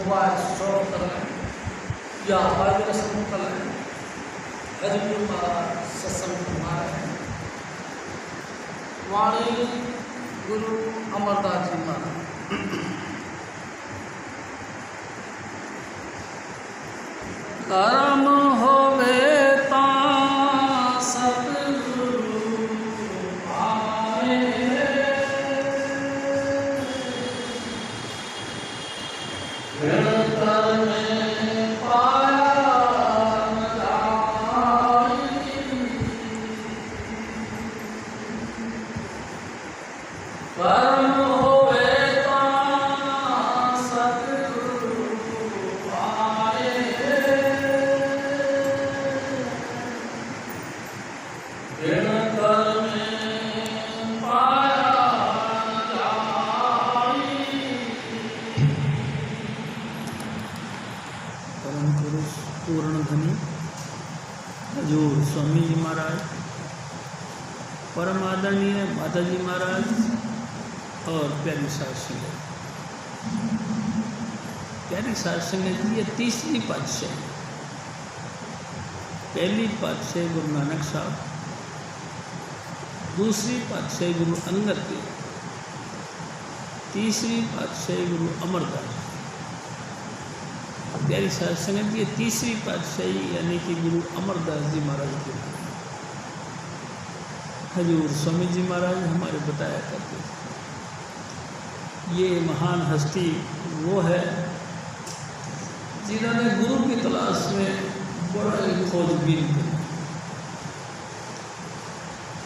Watch श्रवण कर लें या वायु रसम कर लें। हरिपुर महाराज सत्संग फरमा रहे हैं। वाणी गुरु अमरदास जी महाराज। कर्म होवे ता सतगुरु आए, ऋण कर्म पाया न जाई। कर्म होवे ता सतगुरु आए, ऋण कर्म पाया न जाई। परम पुरुष पूर्ण धनी हजूर स्वामी जी महाराज, परम आदरणीय माता जी महाराज और प्यारी सास संगत। प्यारी सास संगत जी, ये तीसरी पातशाही। पहली पातशाही गुरु नानक साहब, दूसरी पातशाही गुरु अंगद देव, तीसरी पातशाही गुरु अमरदास। प्यारी साध संगत जी, तीसरी पातशाही यानी कि गुरु अमरदास जी महाराज के हजूर स्वामी जी महाराज हमारे बताया करते थे। ये महान हस्ती वो है जिन्होंने गुरु की तलाश में बड़ा ही खोजबीन की।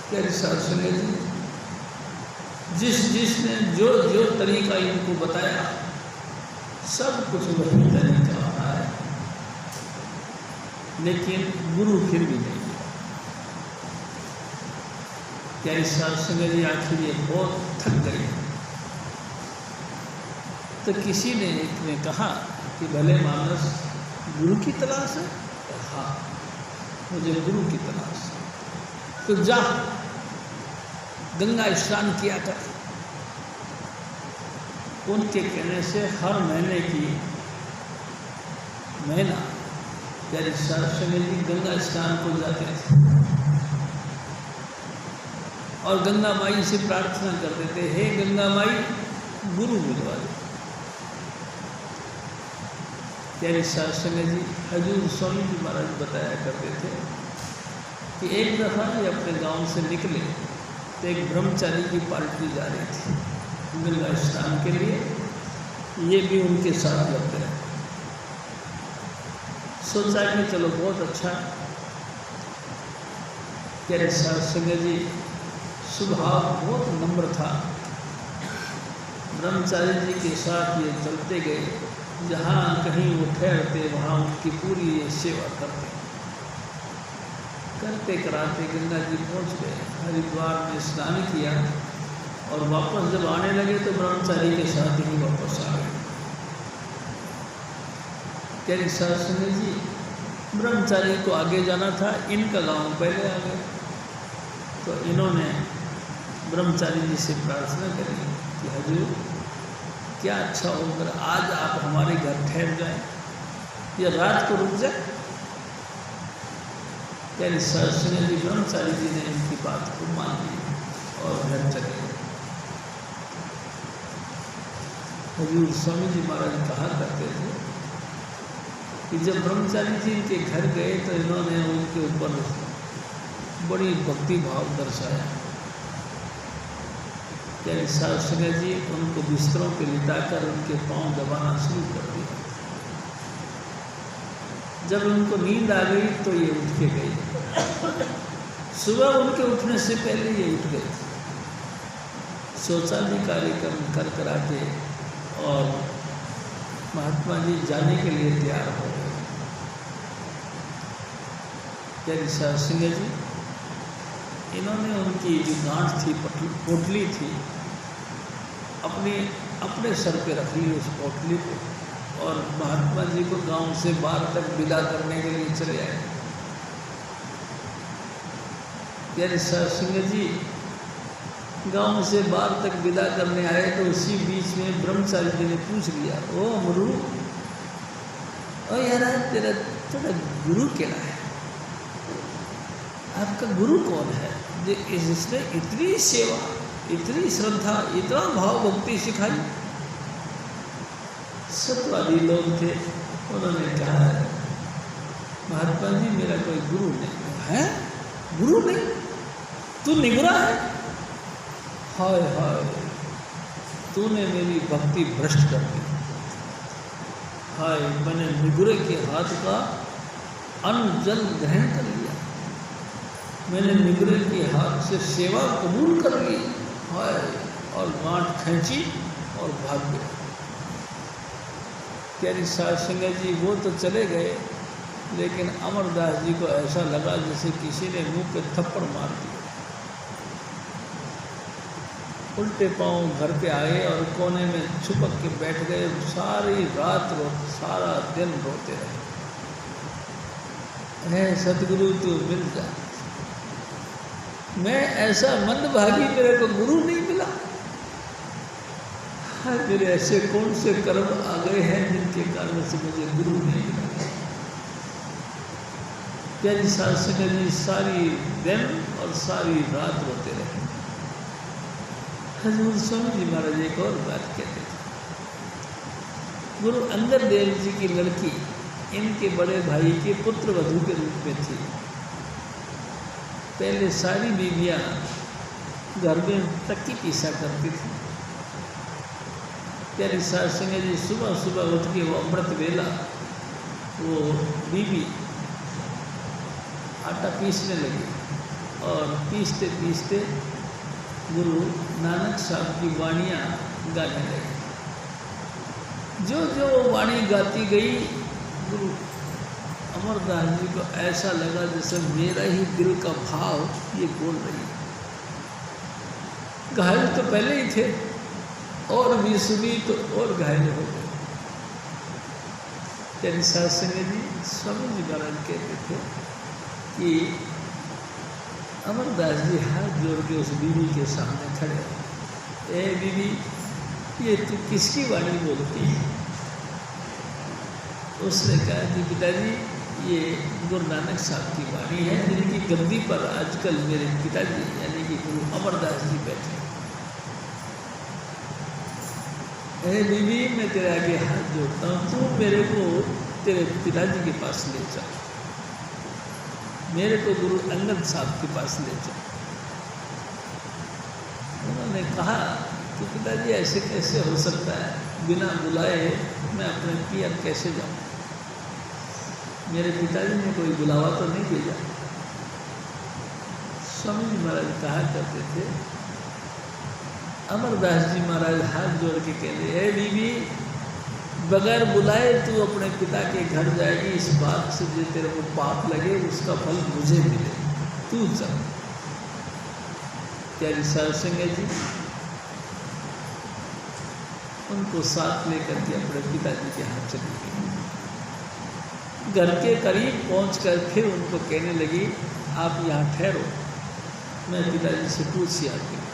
प्यारी साध संगत जी, जिसने जो जो तरीका इनको बताया सब कुछ वही तरीका है, लेकिन गुरु फिर भी नहीं। प्यारी साध संगत जी, आखिर ये बहुत थक गए तो किसी ने एक ने कहा कि भले मानस गुरु की तलाश है। हाँ, मुझे गुरु की तलाश है, तो जा गंगा स्नान किया कर। उनके कहने से हर महीने की महीना प्यारी साध संगत जी गंगा स्नान को जाते थे और गंगा माई से प्रार्थना करते थे, हे गंगा माई गुरु बुलवा दे। प्यारी साध संगत जी, हजूर स्वामी जी महाराज बताया करते थे कि एक दफ़ा ये अपने गांव से निकले तो एक ब्रह्मचारी की पार्टी जा रही थी गंगा स्नान के लिए। ये भी उनके साथ लग गए। सोचा कि चलो बहुत अच्छा। प्यारे साध संगत जी, स्वभाव बहुत नम्र था। ब्रह्मचारी जी के साथ ये चलते गए, जहाँ कहीं वो ठहरते वहाँ उनकी पूरी ये सेवा करते करते कराते गंगा जी पहुँच गए। हरिद्वार में स्नान किया और वापस जब आने लगे तो ब्रह्मचारी के साथ ही वापस आ गए। प्यारी साध संगत जी, ब्रह्मचारी को आगे जाना था, इनका गांव पहले आ गए। तो इन्होंने ब्रह्मचारी जी से प्रार्थना करी कि हजूर क्या अच्छा हो अगर आज आप हमारे घर ठहर जाएं या रात को रुक जाए। प्यारी साध संगत जी, ब्रह्मचारी जी ने इनकी बात को मान ली और घर चले गए। हजूर स्वामी जी महाराज कहा करते थे कि जब ब्रह्मचारी जी इनके घर गए तो इन्होंने उनके ऊपर बड़ी भक्ति भाव दर्शाया। प्यारी साध संगत जी, उनको बिस्तरों पे लिटाकर उनके पांव दबाना शुरू कर दिया। जब उनको नींद आ गई तो ये उठ के गए। सुबह उनके उठने से पहले ये उठ गए। शौचालय कार्यक्रम कर करा के और महात्मा जी जाने के लिए तैयार हो गए। प्यारी साध संगत जी, इन्होंने उनकी जो गांठ थी, पोटली थी, अपने सर पे रख ली उस पोटली को और महात्मा जी को गांव से बाहर तक विदा करने के लिए चले आए। प्यारे साध संगत जी, गांव से बाहर तक विदा करने आए तो उसी बीच में ब्रह्मचारी जी ने पूछ लिया, ओ अमरू और यार तेरा थोड़ा गुरु केड़ा है, आपका गुरु कौन है जिसने इतनी सेवा, इतनी श्रद्धा, इतना भाव भक्ति सिखाई? सत्यवादी लोग थे, उन्होंने कहा महात्मा जी मेरा कोई गुरु नहीं है। गुरु नहीं? तू निगुरा है? हाय हाय, तूने मेरी भक्ति भ्रष्ट कर दी। हाय, मैंने निगुरे के हाथ का अन्न जल ग्रहण कर लिया, मैंने निगुरे के हाथ से सेवा कबूल कर ली। हाय, और गांठ खींची और भाग गया। प्यारी साध संगत जी वो तो चले गए, लेकिन अमरदास जी को ऐसा लगा जैसे किसी ने मुंह पे थप्पड़ मार दिया। उल्टे पांव घर पे आए और कोने में छुपक के बैठ गए। सारी रात रोते, सारा दिन रोते रहे। है सतगुरु तू मिल जा, मैं ऐसा मंदभागी, मेरे को गुरु नहीं मिला। हाँ, मेरे ऐसे कौन से कर्म आ गए हैं जिनके कारण से मुझे गुरु नहीं मिला। प्यारी साध संगत जी सारी दिन और सारी रात रोते रहे। हजूर स्वामी जी महाराज एक और बात कहते थे। गुरु अंगद देव जी की लड़की इनके बड़े भाई के पुत्र वधू के रूप में थी। पहले सारी बीवियाँ घर में तक्की पीसा करती थी। प्यारी साध संगत जी सुबह सुबह उठ के वो अमृत वेला वो बीवी आटा पीसने लगी और पीसते पीसते गुरु नानक साहब की वाणियाँ गाने लगी। जो जो वाणी गाती गई, गुरु अमरदास जी को ऐसा लगा जैसे मेरा ही दिल का भाव ये बोल रही है। घायल तो पहले ही थे और भी सुनी तो और घायल हो गए। प्यारी साध संगत जी स्वामी जी महाराज कहते थे कि अमरदास जी हाथ जोड़ के उस बीवी के सामने खड़े हो। ए बीवी, ये तू किसकी वाणी बोलती है? उसने कहा कि पिताजी ये गुरु नानक साहब की वाणी है, जिनकी गद्दी पर आजकल मेरे पिताजी यानी कि गुरु अमरदास जी बैठे। ए बीवी, मैं तेरे आगे हाथ जोड़ता हूँ, तू मेरे को तेरे पिताजी के पास ले जा, मेरे को गुरु अंगद साहब के पास ले जा। उन्होंने कहा कि पिताजी ऐसे कैसे हो सकता है, बिना बुलाए मैं अपने पियर कैसे जाऊँ? मेरे पिताजी ने कोई बुलावा तो नहीं भेजा। स्वामी जी महाराज कहा करते थे, अमरदास जी महाराज हाथ जोड़ के कहते, हे बीवी, बगैर बुलाए तू अपने पिता के घर जाएगी, इस बात से जो तेरे को पाप लगे उसका फल मुझे मिले, तू चल। प्यारी साध संगत जी उनको साथ लेकर के अपने पिताजी के हाथ चली गई। घर के करीब पहुंचकर फिर उनको कहने लगी, आप यहाँ ठहरो, मैं पिताजी से पूछ आती हूँ।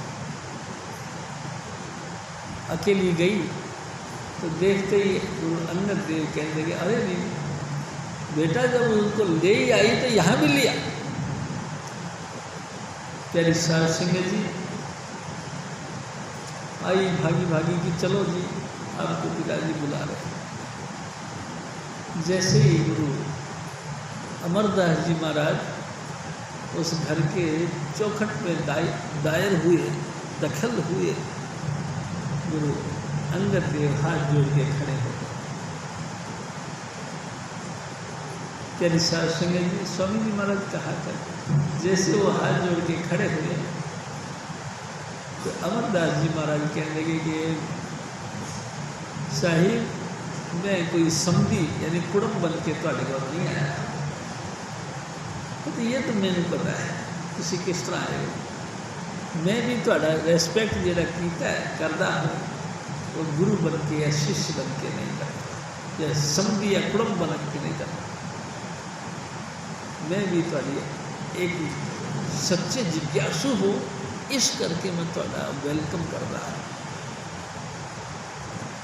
अकेली गई तो देखते ही गुरु अंगद देव कहने लगे, अरे नहीं बेटा, जब उनको ले ही आई तो यहाँ भी लिया। प्यारी साध संगत जी आई भागी भागी कि चलो जी आपको पिताजी बुला रहे। जैसे ही गुरु अमरदास जी महाराज उस घर के चौखट में दायर हुए, दखल हुए, गुरु अंगद देव हाथ जोड़ के खड़े हो गए। प्यारी साध संगत जी स्वामी जी महाराज कहा करते, जैसे वो हाथ जोड़ के खड़े हुए तो अमरदास जी महाराज कहने लगे कि साहिब, मैं कोई समधी यानी कुड़म बन के ਤੁਹਾਡੇ ਕੋਲ नहीं आया। तो ये तो मैंने पता है तुसी किस तरह आए हो। मैं भी ਤੁਹਾਡਾ रेस्पेक्ट ਜਿਹੜਾ ਕੀਤਾ है करता हूँ, वो गुरु बन के या शिष्य बन के नहीं करता, या समधी या कुड़म बन के नहीं करता। मैं भी ਤੁਹਾਡੀ एक सच्चे जिज्ञासु हूँ, इस करके मैं ਤੁਹਾਡਾ वेलकम कर रहा हूँ।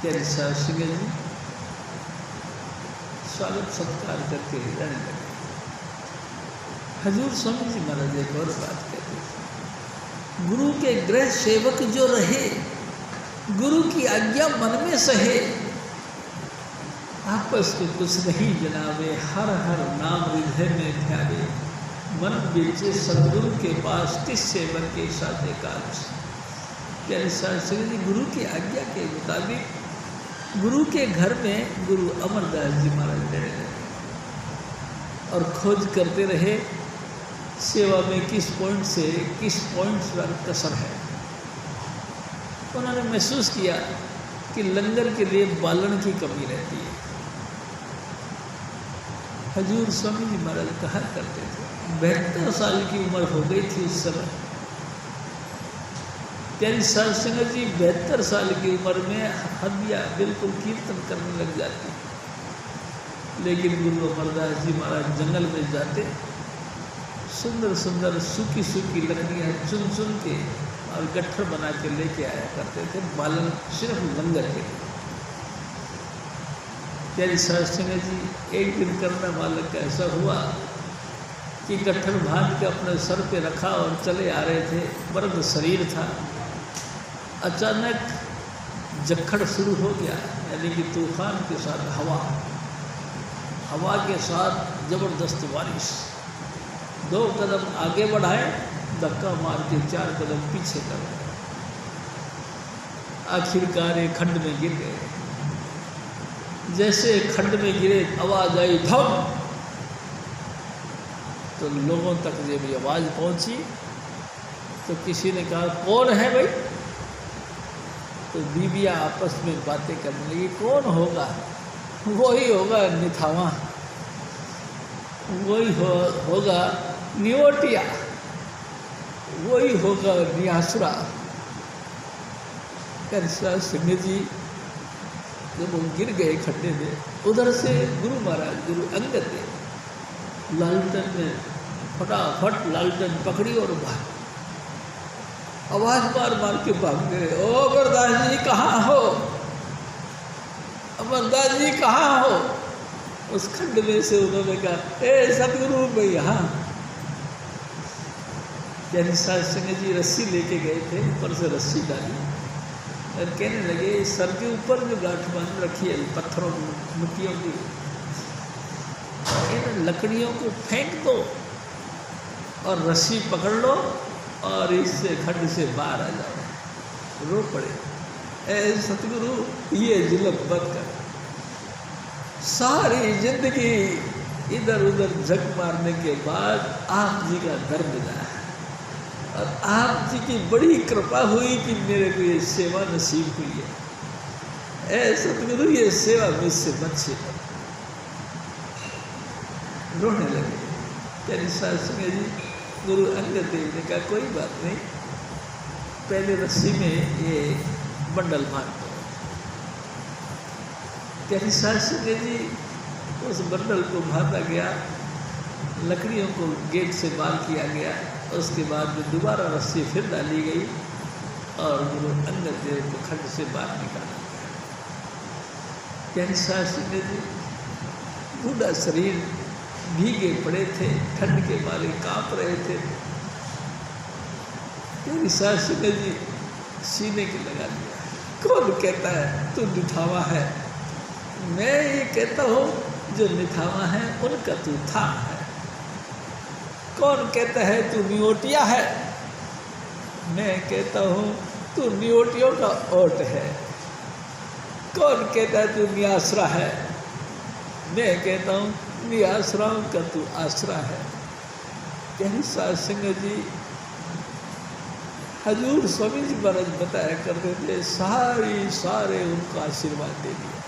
प्यारी साध संगत जी स्वागत सत्कार करके रहने लगे। हजूर स्वामी जी महाराज एक और बात कहते थे, गुरु के गृह सेवक जो रहे, गुरु की आज्ञा मन में सहे, आपस में कुछ नहीं जनावे, हर हर नाम हृदय में ध्यावे, मन बेचे सदगुरु के पास तिस सेवन के साथ एकादश। प्यारे शास्त्री जी गुरु की आज्ञा के मुताबिक गुरु के घर में गुरु अमरदास जी महाराज रहने लगे और खोज करते रहे सेवा में किस पॉइंट से किस पॉइंट पर कसर है। उन्होंने महसूस किया कि लंगर के लिए बालन की कमी रहती है। हजूर स्वामी जी महाराज कहा करते थे, 72 साल की उम्र हो गई थी उस समय। प्यारी साध संगत जी 72 साल की उम्र में हदिया बिल्कुल कीर्तन करने लग जाती, लेकिन गुरु अमरदास जी महाराज जंगल में जाते, सुंदर सुंदर सूखी सूखी लकड़ियाँ चुन चुन के और गट्ठर बना के लेके आया करते थे, बालन सिर्फ लंगर के लिए। प्यारी साध संगत जी एक दिन करना मालक का ऐसा हुआ कि गट्ठर बांध के अपने सर पे रखा और चले आ रहे थे, मर्द शरीर था। अचानक जक्खड़ शुरू हो गया, यानी कि तूफान के साथ हवा के साथ ज़बरदस्त बारिश। 2 कदम आगे बढ़ाए, धक्का मार के 4 कदम पीछे कर गए। आखिरकार एक खड्ड में गिर गए। जैसे खड्ड में गिरे आवाज़ आई धम, तो लोगों तक जब ये आवाज़ पहुंची तो किसी ने कहा कौन है भाई? तो बीबियाँ आपस में बातें करने लगी, कौन होगा? वही होगा निथावा, वही होगा नियोटिया, वही होगा नियासुरा। कैसा सिंह जी जब वो गिर गए खड्डे में, उधर से गुरु महाराज गुरु अंगद देव लालटन में फटाफट लालटन पकड़ी और भाग, आवाज मार मार के भाग गए। ओ अमरदास जी कहाँ हो? अमरदास जी कहाँ हो? उस खंड में से उन्होंने कहा, ए सतगुरु मैं यहाँ। यानी साध संगत जी रस्सी लेके गए थे, ऊपर से रस्सी डाली और कहने लगे सर के ऊपर जो गांठ बांध रखी है पत्थरों मिट्टियों की, इन लकड़ियों को फेंक दो और रस्सी पकड़ लो और इससे खड्ड से बाहर आ जाओ। रो पड़े, ए सतगुरु ये जुल्म मत कर। सारी जिंदगी इधर उधर झक मारने के बाद आप जी का दर मिला है और आप जी की बड़ी कृपा हुई कि मेरे को ये सेवा नसीब हुई है। ए सतगुरु ये सेवा मुझसे मत छीनो। रोने लगे। तेरी सास में जी गुरु अंगद देव ने कहा कोई बात नहीं, पहले रस्सी में ये बंडल बांध दो। तेरी सास में जी उस बंडल को बांधा गया, लकड़ियों को गेट से बाल किया गया, उसके बाद में दोबारा रस्सी फिर डाली गई और गुरु अंगद देव को खड्ड से बाहर निकाला गया। तेरी सास में जी बूढ़ा शरीर भीगे पड़े थे, ठंड के मारे कांप रहे थे। तेरी सास ने जी सीने की लगा दिया, कौन कहता है तू निथावा है? मैं ये कहता हूँ जो निथावा है उनका तू था है। कौन कहता है तू नियोटिया है? मैं कहता हूँ तू नियोटियों का ओट है। कौन कहता है तू नियासरा है? मैं कहता हूँ नियासराओं का तू आसरा है। यही साध संगत जी हजूर स्वामी जी महाराज बताया करते थे, सारे उनको आशीर्वाद दे दिया।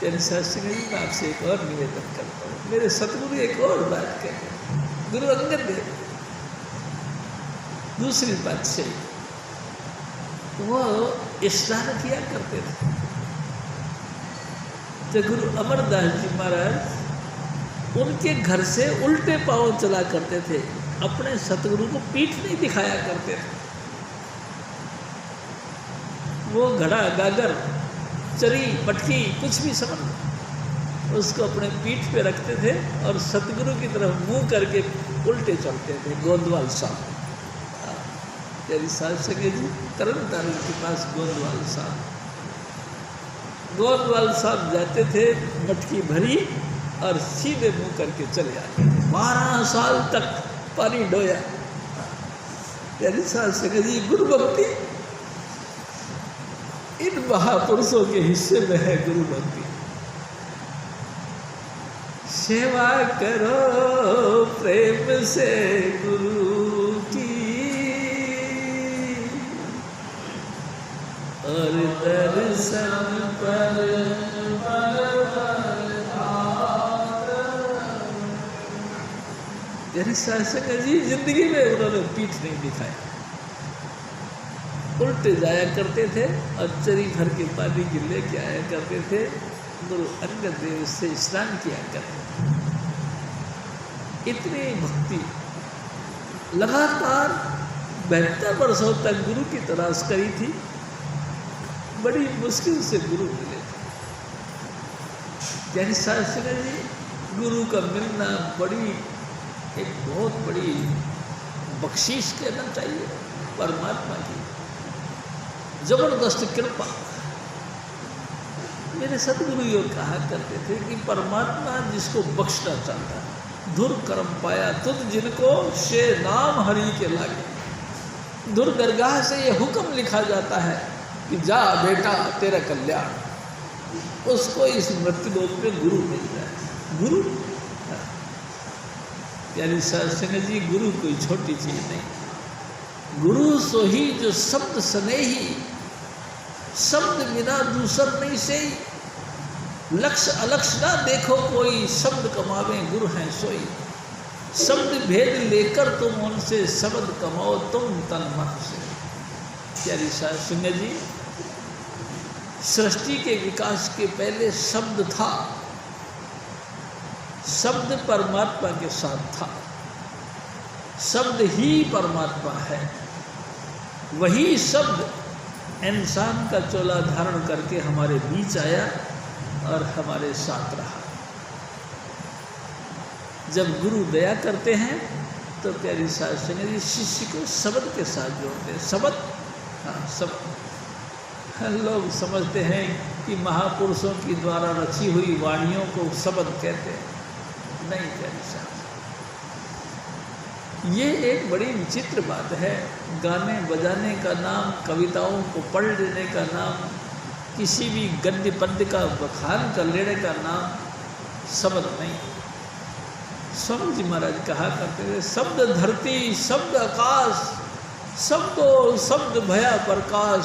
तेरे साध संगत जी मैं आपसे एक और निवेदन करता हूँ, मेरे सतगुरु एक और बात कहते हैं, गुरु अंगद देव दूसरी बात से वो इशारा किया करते थे। तो गुरु अमरदास जी महाराज उनके घर से उल्टे पांव चला करते थे, अपने सतगुरु को पीठ नहीं दिखाया करते थे। वो घड़ा गागर चरी मटकी कुछ भी समझ लो, उसको अपने पीठ पे रखते थे और सतगुरु की तरफ मुंह करके उल्टे चलते थे। गोंदवाल साहब, तेरी सास सके जी तरन तारण के पास गोंदवाल साहब, गोंदवाल साहब जाते थे मटकी भरी और सीधे मुंह करके चले आते थे। 12 साल तक पानी डोया। तेरी सास सके जी गुरु भक्ति इन महापुरुषों के हिस्से में है। गुरु भक्ति सेवा करो प्रेम से गुरु की और दर्शन पर तेरी शासक जी जिंदगी में उन्होंने पीठ नहीं दिखाया, उल्टे जाया करते थे और चरी भर के पानी की लेके आया करते थे। गुरु अंगद देव से स्नान किया करते थे। इतनी भक्ति लगातार 72 वर्षों तक गुरु की तलाश करी थी। बड़ी मुश्किल से गुरु मिले थे। जैन शास्त्री जी गुरु का मिलना एक बहुत बड़ी बख्शीश कहना चाहिए, परमात्मा की जबरदस्त कृपा। मेरे सतगुरु ये कहा करते थे कि परमात्मा जिसको बख्शना चाहता है, धुर कर्म पाया तुझ जिनको से नाम हरि के लागे। धुर दरगाह से ये हुक्म लिखा जाता है कि जा बेटा तेरा कल्याण, उसको इस मृत्युलोक में गुरु मिल जाए। गुरु यानी सत्संग जी, गुरु कोई छोटी चीज नहीं। गुरु सो ही जो शब्द स्नेही, शब्द बिना दूसर नहीं से। लक्ष्य अलक्ष्य ना देखो कोई, शब्द कमावे गुरु हैं सोई। शब्द भेद लेकर तुम उनसे, शब्द कमाओ तुम तन मन से। प्यारी सत्संग जी, सृष्टि के विकास के पहले शब्द था, शब्द परमात्मा के साथ था, शब्द ही परमात्मा है। वही शब्द इंसान का चोला धारण करके हमारे बीच आया और हमारे साथ रहा। जब गुरु दया करते हैं तो प्यारी सत्संग जी शिष्य को शब्द के साथ जोड़ते हैं। शब्द, हाँ शब्द। लोग समझते हैं कि महापुरुषों की द्वारा रची हुई वाणियों को शब्द कहते हैं। नहीं प्यारी साहब, ये एक बड़ी विचित्र बात है। गाने बजाने का नाम, कविताओं को पढ़ लेने का नाम, किसी भी गद्य पद्य का बखान कर लेने का नाम शब्द नहीं। स्वामी जी महाराज कहा करते थे, शब्द धरती शब्द आकाश, शब्दो शब्द भया प्रकाश,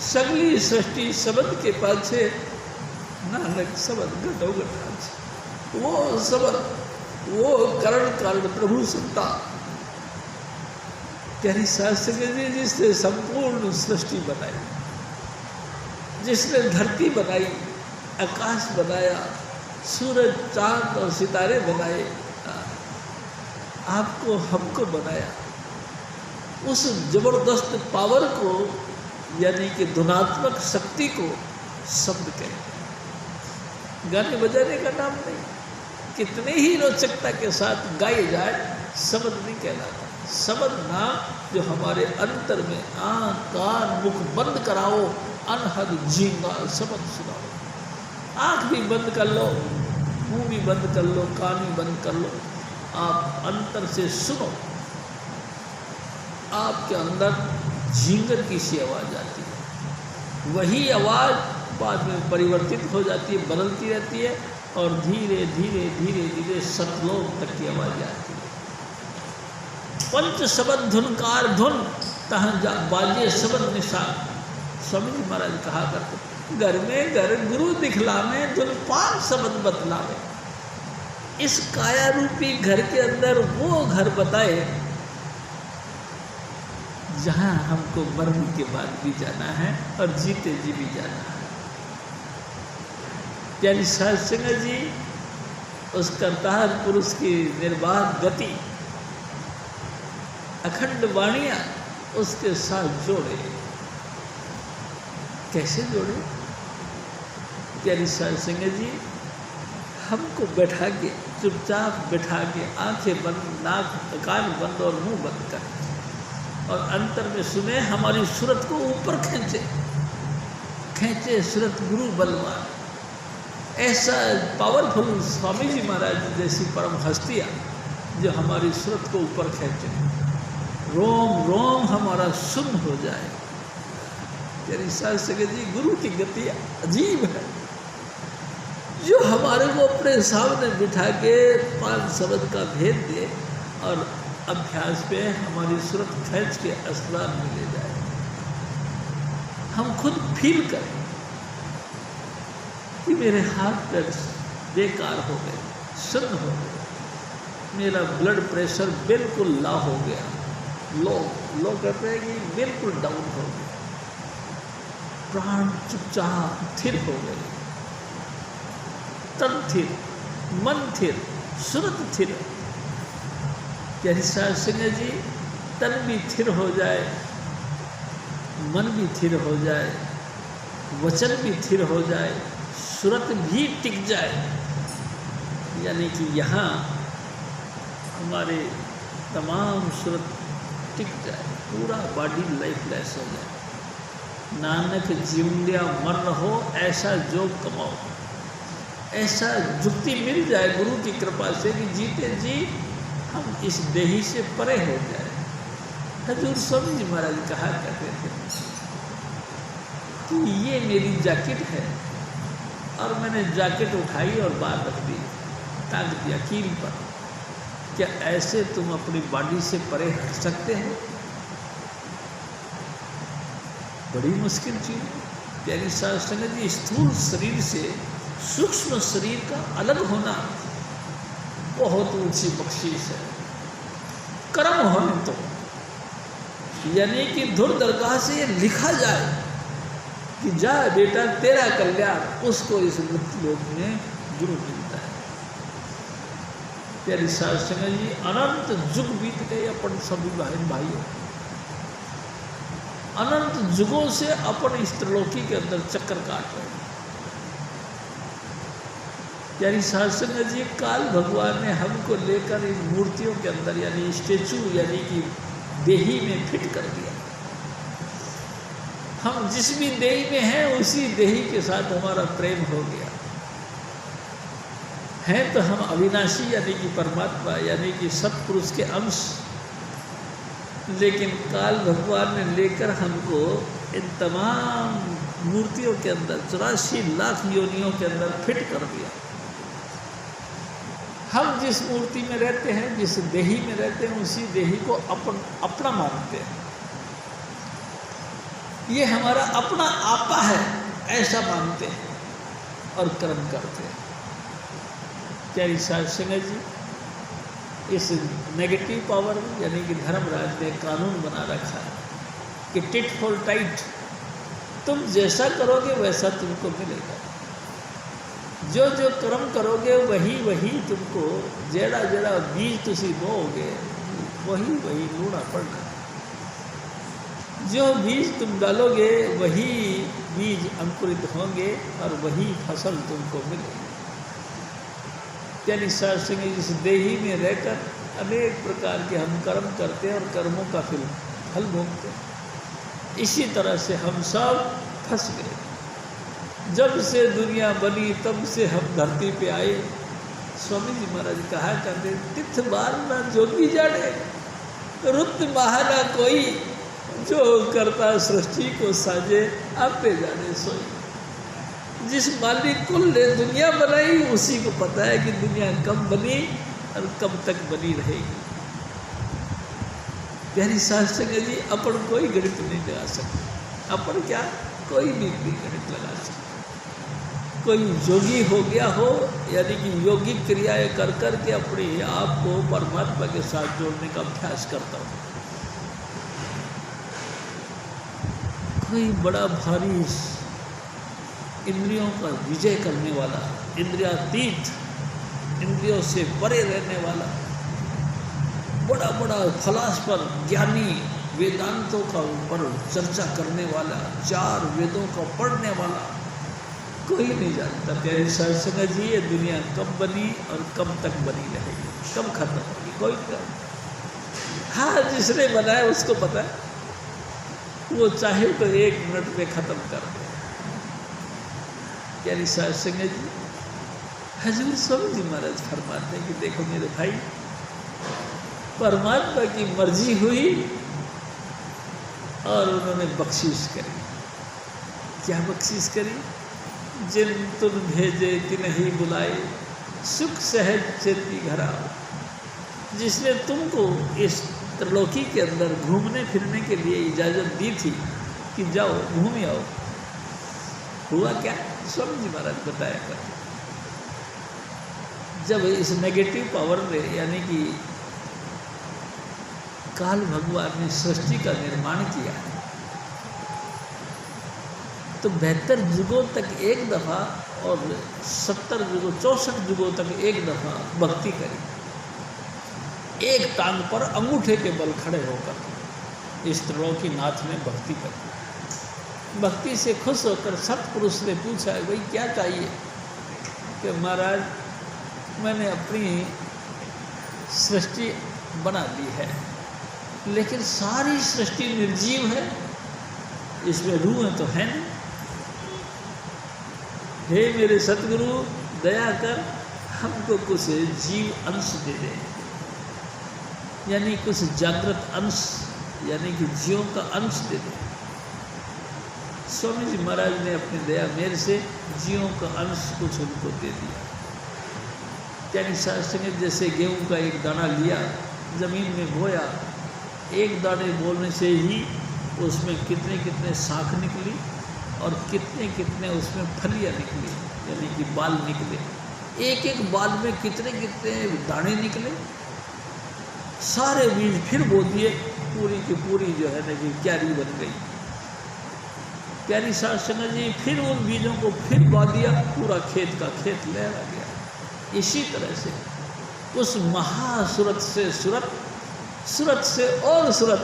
सगली सृष्टि शब्द के पाछे, नानक शब्द घटो घटाछ। वो शब्द, वो करण कारण प्रभु सत्ता। प्यारी शास्त्री जी, जिसने संपूर्ण सृष्टि बनाई, जिसने धरती बनाई, आकाश बनाया, सूरज चांद और सितारे बनाए, आपको हमको बनाया, उस जबरदस्त पावर को यानी कि धुनात्मक शक्ति को शब्द कहते हैं। गाने बजाने का नाम नहीं। कितने ही रोचकता के साथ गाए जाए, शब्द नहीं कहलाता। शब्द नाम जो हमारे अंतर में आँख कान मुख बंद कराओ, अनहद झींगा शब्द सुनाओ। आँख भी बंद कर लो, मुंह भी बंद कर लो, कान भी बंद कर लो, आप अंतर से सुनो। आपके अंदर झींगर की सी आवाज़ आती है। वही आवाज़ बाद में परिवर्तित हो जाती है, बदलती रहती है और धीरे धीरे धीरे धीरे सतलोक तक की आवाज़ आती है। पंच शब्द धुनकार धुन तह बाजे शब्द निशान। स्वामी जी महाराज कहा करते, घर में घर गुरु दिखलावे, धुन 5 शब्द बतलावे। इस काया रूपी घर के अंदर वो घर बताए जहाँ हमको मरने के बाद भी जाना है और जीते जी भी जाना है। यानी सत्संग जी उस करतार पुरुष की निर्बाध गति, अखंड वाणियाँ उसके साथ जोड़े। कैसे जोड़े? यानी सत्संग जी हमको बैठा के चुपचाप बैठा के आंखें बंद, नाक कान बंद और मुंह बंद कर, और अंतर में सुने, हमारी सूरत को ऊपर खींचे सूरत गुरु बलवान। ऐसा पावरफुल स्वामी जी महाराज जैसी परम हस्तियाँ जो हमारी सूरत को ऊपर खींचे, रोम रोम हमारा सुन्न हो जाए। यानी साध संगत जी, गुरु की गति अजीब है, जो हमारे को अपने सामने बिठा के 5 शब्द का भेद दे और अभ्यास पे हमारी सूरत खींच के असरार में ले जाए। हम खुद फील करें कि मेरे हाथ पैर बेकार हो गए, सुन्न हो गए, मेरा ब्लड प्रेशर बिल्कुल लो हो गया, लो कहते हैं कि बिल्कुल डाउन हो गया, प्राण चुपचाप थिर हो गए, तन थिर, मन थिर, सूरत थिर। यदि साध संगत जी तन भी थिर हो जाए, मन भी थिर हो जाए, वचन भी थिर हो जाए, सूरत भी टिक जाए, यानी कि यहाँ हमारे तमाम सूरत टिक जाए, पूरा बॉडी लाइफलेस हो जाए। नानक जिंदिया मर रहो, ऐसा जोग कमाओ, ऐसा जुक्ति मिल जाए गुरु की कृपा से कि जीते जी हम इस देही से परे हो जाए। हजूर स्वामी जी महाराज कहा करते थे कि ये मेरी जैकेट है, और मैंने जैकेट उठाई और बाहर रख दी, टांग दिया कील पर। क्या ऐसे तुम अपनी बॉडी से परे हट सकते हो? बड़ी मुश्किल चीज है। यानी साध संगत जी, स्थूल शरीर से सूक्ष्म शरीर का अलग होना बहुत ऊंची बख्शीश है। कर्म होने तो, यानी कि धुर दरगाह से ये लिखा जाए कि जा बेटा तेरा कल्याण, उसको इस मृत्यु लोक में गुरु मिलता है। प्यारी साध संगत जी, अनंत युग बीत गए अपन सभी बहन भाइयों, अनंत युगों से अपन इस त्रिलोकी के अंदर चक्कर काट रहे हैं। प्यारी साध संगत जी, काल भगवान ने हमको लेकर इन मूर्तियों के अंदर, यानी स्टेचू, यानी कि देही में फिट कर दिया। हम जिस भी देही में हैं उसी देही के साथ हमारा प्रेम हो गया है। तो हम अविनाशी यानी कि परमात्मा, यानी कि सत्पुरुष के अंश, लेकिन काल भगवान ने लेकर हमको इन तमाम मूर्तियों के अंदर 84 लाख योनियों के अंदर फिट कर दिया। हम जिस मूर्ति में रहते हैं, जिस देही में रहते हैं, उसी देही को अपना मानते हैं। ये हमारा अपना आपा है, ऐसा मानते हैं और कर्म करते हैं। क्या साध संगत जी, इस नेगेटिव पावर यानी कि धर्मराज ने कानून बना रखा है कि टिट फॉर टाइट, तुम जैसा करोगे वैसा तुमको मिलेगा। जो जो कर्म करोगे वही वही तुमको, जेड़ा जेड़ा बीज तुसी बोओगे वही वही लूणा पड़ना। जो बीज तुम डालोगे वही बीज अंकुरित होंगे और वही फसल तुमको मिलेगी। यानी साध संगत, इस देही में रहकर अनेक प्रकार के हम कर्म करते हैं और कर्मों का फल भोगते हैं। इसी तरह से हम सब फंस गए। जब से दुनिया बनी तब से हम धरती पे आए। स्वामी जी महाराज कहा करते, तिथ बार ना जोगी जाने, रुत बहाना कोई, जो करता सृष्टि को साजे आपे जाने सोई। जिस मालिक कुल ने दुनिया बनाई उसी को पता है कि दुनिया कब बनी और कब तक बनी रहेगी। प्यारी साध संगत जी, अपन कोई गणित नहीं लगा सकते। अपन क्या कोई भी गणित लगा सकते। कोई योगी हो गया हो, यानी कि योगिक क्रियाएं कर कर के अपने आप को परमात्मा के साथ जोड़ने का अभ्यास करता हो। कोई बड़ा भारी इंद्रियों का विजय करने वाला, इंद्रियातीत, इंद्रियों से परे रहने वाला, बड़ा बड़ा फलास्फर ज्ञानी, वेदांतों का ऊपर चर्चा करने वाला, 4 वेदों का पढ़ने वाला, कोई नहीं जानता प्यारी साध संगत जी, ये दुनिया कब बनी और कब तक बनी रहेगी, कब खत्म होगी, कोई नहीं। हाँ, जिसने बनाया उसको पता है, वो चाहे तो 1 मिनट में खत्म कर दे। प्यारी साध संगत जी, हजूर स्वामी जी महाराज फरमाते हैं कि देखो मेरे भाई, परमात्मा की मर्जी हुई और उन्होंने बख्शिश करी। क्या बख्शिश करी? जिन तुम भेजे तिन्हि बुलाए, सुख सहज चेती घर आओ। जिसने तुमको इस त्रिलोकी के अंदर घूमने फिरने के लिए इजाज़त दी थी कि जाओ घूम आओ, हुआ क्या? स्वामी जी महाराज बताया कर, जब इस नेगेटिव पावर ने यानी कि काल भगवान ने सृष्टि का निर्माण किया तो 72 युगों तक एक दफ़ा और 70 युगों 64 युगों तक एक दफ़ा भक्ति करी। एक टांग पर अंगूठे के बल खड़े होकर इस त्रिलोकी नाथ ने भक्ति करी। भक्ति से खुश होकर सतपुरुष ने पूछा, भाई क्या चाहिए? कि महाराज मैंने अपनी सृष्टि बना ली है, लेकिन सारी सृष्टि निर्जीव है, इसमें रूह तो है नहीं। हे मेरे सतगुरु, दया कर हमको कुछ जीव अंश दे दे, यानी कुछ जागृत अंश, यानी कि जीवों का अंश दे दे। स्वामी जी महाराज ने अपनी दया मेरे से जीवों का अंश कुछ उनको दे दिया। यानी शास्त्र ने जैसे गेहूं का एक दाना लिया, ज़मीन में बोया, एक दाने बोलने से ही उसमें कितने कितने शाख निकली और कितने कितने उसमें फलियाँ निकली, यानी कि बाल निकले। एक एक बाल में कितने कितने दाने निकले, सारे बीज फिर बो दिए, पूरी की पूरी जो है ना कि क्यारी बन गई। क्यारी शास्त्र जी फिर उन बीजों को फिर बो दिया, पूरा खेत का खेत लहरा गया। इसी तरह से उस महासुरत से सुरत, सुरत से और सुरत,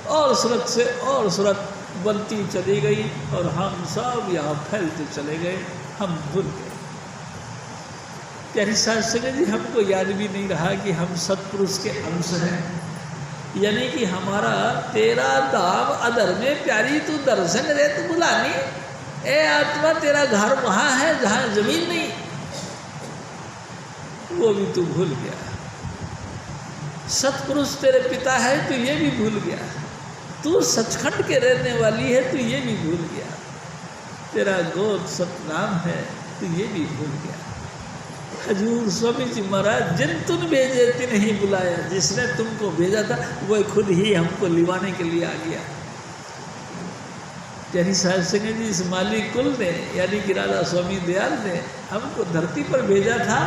और सुरत से और सुरत बनती चली गई और हम सब यहाँ फैलते चले गए, हम भूल गए। प्यारी शास्त्री जी, हमको याद भी नहीं रहा कि हम सतपुरुष के अंश हैं, यानी कि हमारा तेरा धाम अदर में प्यारी तू दर्शन रे तू बुलानी, ए आत्मा तेरा घर वहाँ है जहाँ जमीन नहीं, वो भी तू भूल गया। सतपुरुष तेरे पिता है तो ये भी भूल गया। तू सचखंड के रहने वाली है तो ये भी भूल गया। तेरा गोद सतनाम है तो ये भी भूल गया। हजूर स्वामी जी महाराज, जिन तुम भेजे तिन ही बुलाया, जिसने तुमको भेजा था वह खुद ही हमको लिवाने के लिए आ गया। यानी साहब सिंह जी, इस माली कुल ने यानी कि राधा स्वामी दयाल ने हमको धरती पर भेजा था,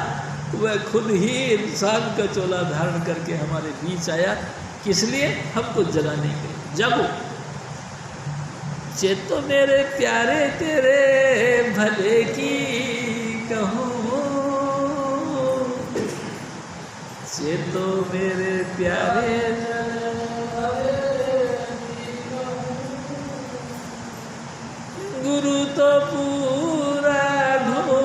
वह खुद ही इंसान का चोला धारण करके हमारे बीच आया। किस लिए? हमको जगाने के लिए। जागो चेतो मेरे प्यारे, तेरे भले की कहूँ, चेतो मेरे प्यारे, गुरु तो पूरा ढूंढ,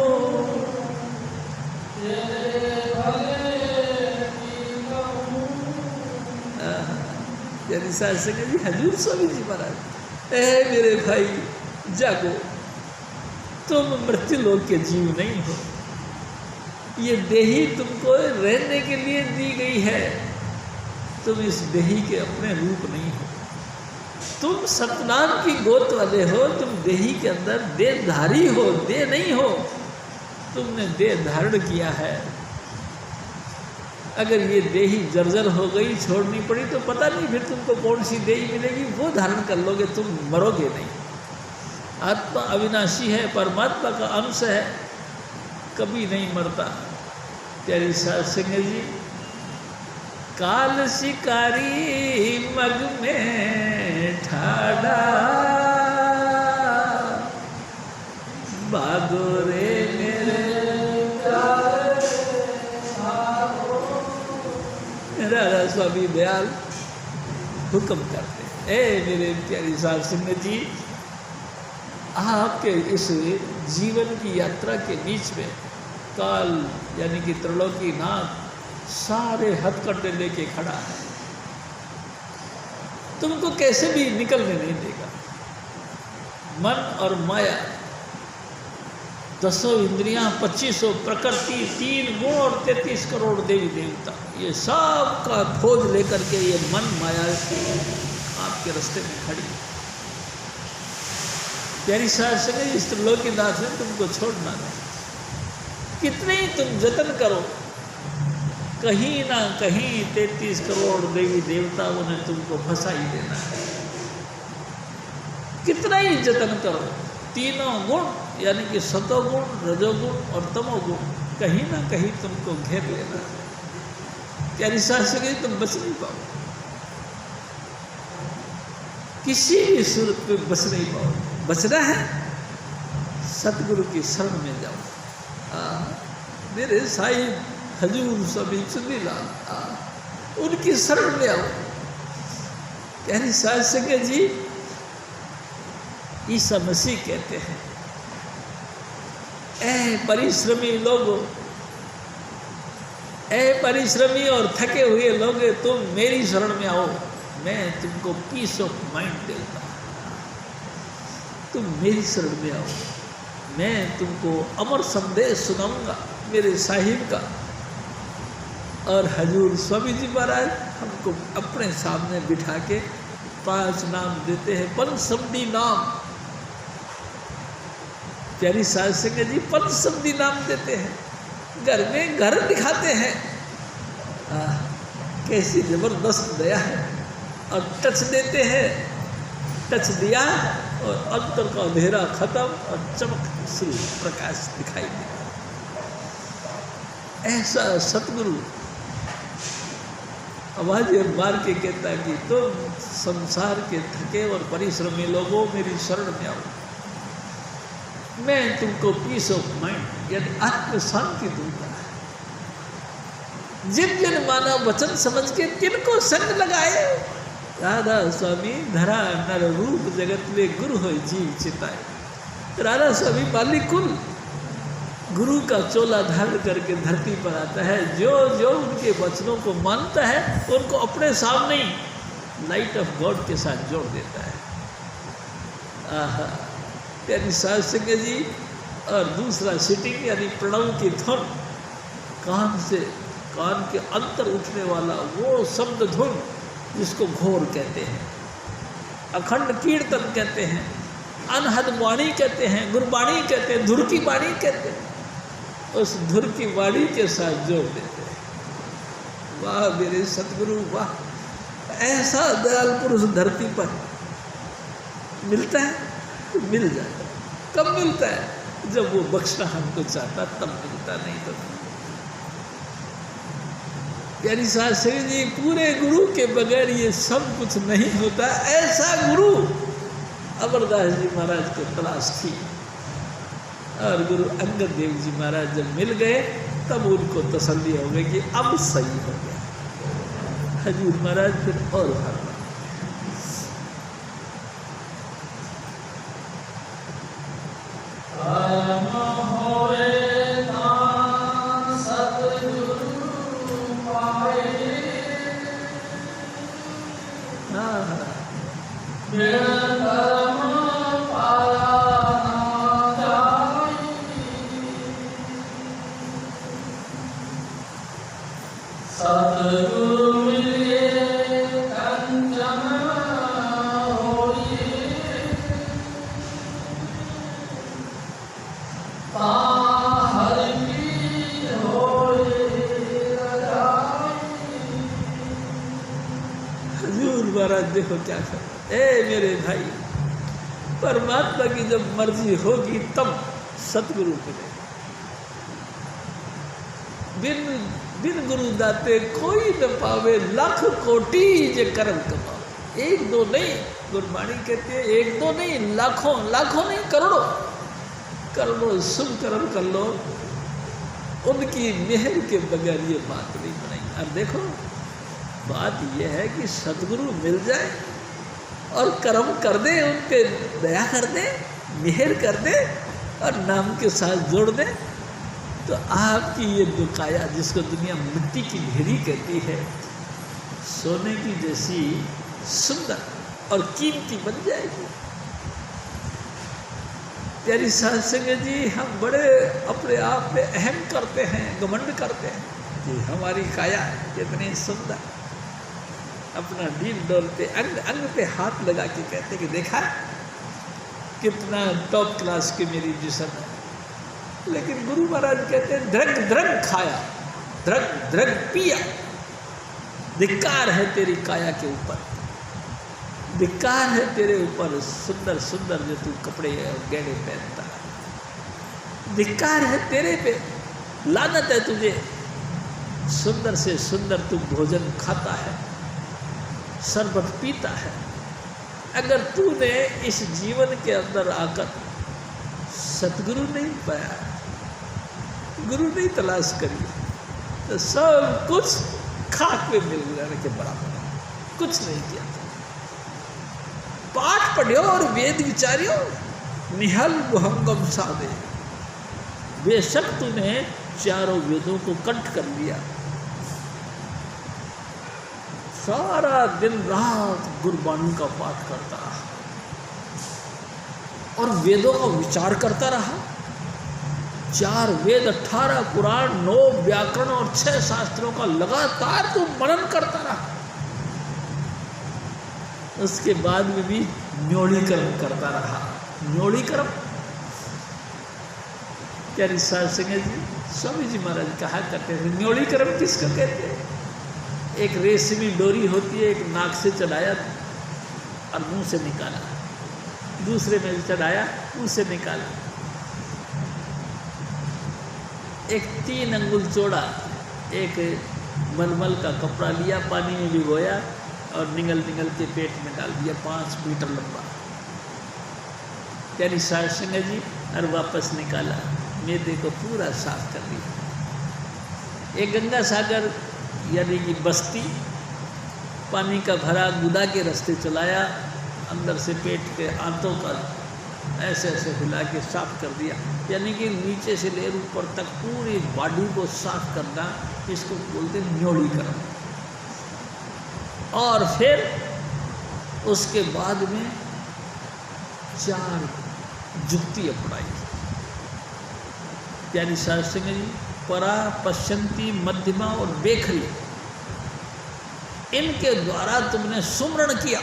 यानी साथ से जी हजूर स्वामी जी महाराज, मेरे भाई जागो, तुम मृत्यु लोक के जीव नहीं हो। ये देही तुमको रहने के लिए दी गई है, तुम इस देही के अपने रूप नहीं हो। तुम सतनाम की गोद वाले हो, तुम देही के अंदर देहधारी हो, देह नहीं हो। तुमने देह धारण किया है। अगर ये देही जर्जर हो गई, छोड़नी पड़ी, तो पता नहीं फिर तुमको कौन सी देही मिलेगी, वो धारण कर लोगे, तुम मरोगे नहीं। आत्मा अविनाशी है, परमात्मा का अंश है, कभी नहीं मरता। प्यारी साध सिंह जी, काल शिकारी मग में ठाड़ा, भागो रे मेरे राधा स्वामी दयाल हुक्म करते, ए मेरे प्यारी साध सिंह जी, आपके इस जीवन की यात्रा के बीच में काल यानी कि त्रिलोकीनाथ सारे हथकंडे लेके खड़ा है, तुमको कैसे भी निकलने नहीं देगा। मन और माया, 10 इंद्रियां, 2500 प्रकृति, 3 गुण और 33 करोड़ देवी देवता, ये सब का खोज लेकर के ये मन माया आपके रास्ते में खड़ी। प्यारी साहब संगे इस त्रिलोकीनाथ ने तुमको छोड़ना नहीं, कितने ही तुम जतन करो, कहीं ना कहीं 33 करोड़ देवी देवताओं ने तुमको फंसा ही देना है। कितना ही जतन करो, तीनों गुण यानी कि सतोगुण, रजोगुण और तमोगुण कहीं ना कहीं तुमको घेर लेना है। प्यारी साहब से तुम बच नहीं पाओ, किसी भी सूरत में बच नहीं पाओ। बचना है सतगुरु की शरण में जाओ। मेरे साईं हजूर स्वामी चुन्नीलाल उनकी शरण में आओ। प्यारी साहब संगे जी ईसा मसीह कहते हैं, ऐ परिश्रमी लोगो, ऐ परिश्रमी और थके हुए लोग, तुम मेरी शरण में आओ, मैं तुमको पीस ऑफ माइंड देता हूँ। तुम मेरी शरण में आओ, मैं तुमको अमर संदेश सुनाऊंगा मेरे साहिब का। और हजूर स्वामी जी महाराज हमको अपने सामने बिठा के 5 नाम देते हैं, पंचशब्दी नाम। प्यारी साध संगत जी पंचशब्दी नाम देते हैं, घर में घर दिखाते हैं। कैसी जबरदस्त दया है। और टच देते हैं, टच दिया और अंतर का अंधेरा खत्म और चमक शुरू, प्रकाश दिखाई दिया। ऐसा सतगुरु आवाज मार के कहता है कि तुम संसार के थके और परिश्रमी लोगों मेरी शरण में आओ, मैं तुमको पीस ऑफ माइंड यानी आत्म शांति दूंगा। जिन जिन माना वचन समझ के तिनको संग लगाए, राधा स्वामी धरा नर रूप जगत में गुरु हो जीव चिताए। राधा स्वामी मालिक कुल गुरु का चोला धारण करके धरती पर आता है। जो जो उनके वचनों को मानता है उनको अपने सामने ही लाइट ऑफ गॉड के साथ जोड़ देता है। आहा, प्यारी साध संगत जी। और दूसरा सिटिंग यानी प्रणव की धुन, कान से कान के अंतर उठने वाला वो शब्द धुन जिसको घोर कहते हैं, अखंड कीर्तन कहते हैं, अनहद वाणी कहते हैं, गुरबाणी कहते हैं, धुर की वाणी कहते हैं। उस धुर की वाणी के साथ जोड़ देते हैं। वाह मेरे सतगुरु वाह, ऐसा दयाल पुरुष धरती पर मिलता है तो मिल जाए। कब मिलता है? जब वो बख्शना हमको चाहता तब मिलता, नहीं तो प्यारी साहब जी पूरे गुरु के बगैर ये सब कुछ नहीं होता। ऐसा गुरु अमरदास जी महाराज को तलाश थी और गुरु अंगद देव जी महाराज जब मिल गए तब उनको तसल्ली हो गई कि अब सही हो गया। हजूर महाराज फिर और भाग देखो क्या कर। ए मेरे भाई, परमात्मा की जब मर्जी होगी तब सतगुरु मिले। बिन बिन गुरु दाते कोई न पावे, लाख कोटि जे कर्म कमाओ। एक दो नहीं, गुरबाणी कहते हैं एक दो नहीं, लाखों, लाखों नहीं करोड़ों करोड़ों शुभ कर्म कर लो, उनकी मेहर के बगैर ये बात नहीं बनेगी। अब देखो बात यह है कि सतगुरु मिल जाए और कर्म कर दे, उनके दया कर दे, मेहर कर दे, और नाम के साथ जोड़ दें तो आपकी ये जो काया, जिसको दुनिया मिट्टी की ढेरी कहती है, सोने की जैसी सुंदर और कीमती बन जाएगी। प्यारी साध संगत जी, हम बड़े अपने आप में अहम करते हैं, घमंड करते हैं कि हमारी काया कितनी सुंदर। अपना दिल डोल पे अंग अंग पे हाथ लगा के कहते कि देखा कितना टॉप क्लास की मेरी जिस्म है। लेकिन गुरु महाराज कहते हैं द्रग द्रग खाया, द्रग द्रग पिया। धिक्कार है तेरी काया के ऊपर, धिक्कार है तेरे ऊपर सुंदर सुंदर जो तू कपड़े और गहने पहनता है। धिक्कार है तेरे पे, लानत है तुझे, सुंदर से सुंदर तू भोजन खाता है, शरबत पीता है। अगर तूने इस जीवन के अंदर आकर सतगुरु नहीं पाया, गुरु नहीं तलाश करी, तो सब कुछ खाक में मिल जाने के बराबर, कुछ नहीं किया। पाठ पढ़ियो और वेद विचारियो, निहल भुहंगम साधे। बेशक तूने चारों वेदों को कंठ कर लिया, सारा दिन रात गुरबाणी का पाठ करता रहा और वेदों का विचार करता रहा। 4 वेद, 18 पुराण, 9 व्याकरण और 6 शास्त्रों का लगातार तू मनन करता रहा। उसके बाद में भी न्योड़ी कर्म करता रहा। न्योड़ी कर्म, प्यारी साध संगत जी, स्वामी जी महाराज कहा करते थे, न्योड़ी कर्म किसको कहते हैं? एक रेशमी डोरी होती है, एक नाक से चढ़ाया और मुंह से निकाला, दूसरे में चढ़ाया मुंह से निकाला। एक 3 अंगुल चौड़ा एक मलमल का कपड़ा लिया, पानी में भिगोया और निगल निगल के पेट में डाल दिया, 5 मीटर लंबा। यानी साध संगत जी, और वापस निकाला, मैदे को पूरा साफ कर दिया। एक गंगा सागर यानी कि बस्ती, पानी का भरा गुदा के रास्ते चलाया, अंदर से पेट के आंतों का ऐसे ऐसे हिला के साफ कर दिया। यानी कि नीचे से लेकर ऊपर तक पूरी बॉडी को साफ करना, इसको बोलते न्योड़ी कर्म। और फिर उसके बाद में 4 जुक्ति अपनाई। यानी साध संगत जी, परा, पश्चंती, मध्यमा और बेखली, इनके द्वारा तुमने सुमरण किया।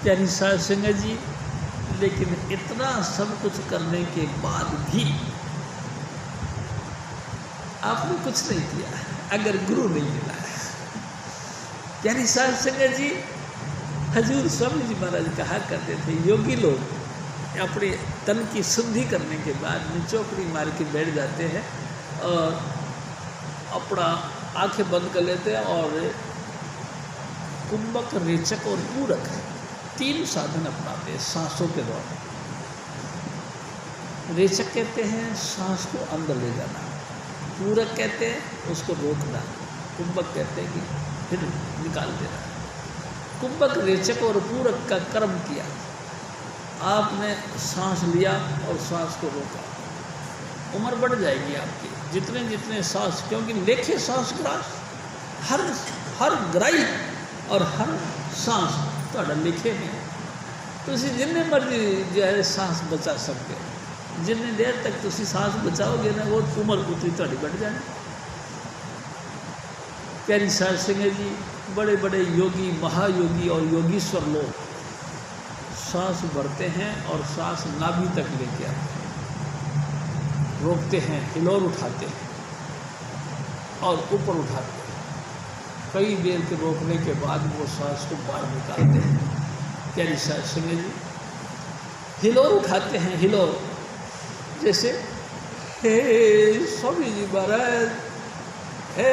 यानी साध संगत जी, लेकिन इतना सब कुछ करने के बाद भी आपने कुछ नहीं किया अगर गुरु नहीं मिला। यानी साध संगत जी, हजूर स्वामी जी महाराज कहा करते थे, योगी लोग अपने तन की शुद्धि करने के बाद में चौकड़ी मार के बैठ जाते हैं और अपना आंखें बंद कर लेते हैं और कुंभक, रेचक और पूरक 3 साधन अपनाते हैं सांसों के द्वारा। रेचक कहते हैं सांस को अंदर ले जाना, पूरक कहते हैं उसको रोकना, कुंभक कहते हैं कि फिर निकाल देना। कुंभक, रेचक और पूरक का कर्म किया, आपने सांस लिया और सांस को रोका, उम्र बढ़ जाएगी आपकी। जितने जितने सांस, क्योंकि लेखे सांस ग्रास, हर ग्राई और हर सांस ਤੁਹਾਡਾ लिखे में, ਤੁਸੀਂ जिन्ने मर्जी जो है सांस बचा सकते हो। जितनी देर तक तुसी सांस बचाओगे ना, वो उम्र उतनी ਤੁਹਾਡੀ बढ़ जाएगी। प्यारी साध संगत जी, बड़े बड़े योगी, महायोगी और योगीश्वर लोग सांस भरते हैं और सांस नाभि तक लेके आते हैं, रोकते हैं, हिलोर उठाते हैं और ऊपर उठाते हैं। कई देर के रोकने के बाद वो सांस को बाहर निकालते हैं। प्यारी साध संगत जी, हिलोर उठाते हैं, हिलोर जैसे हे स्वामी जी महाराज, हे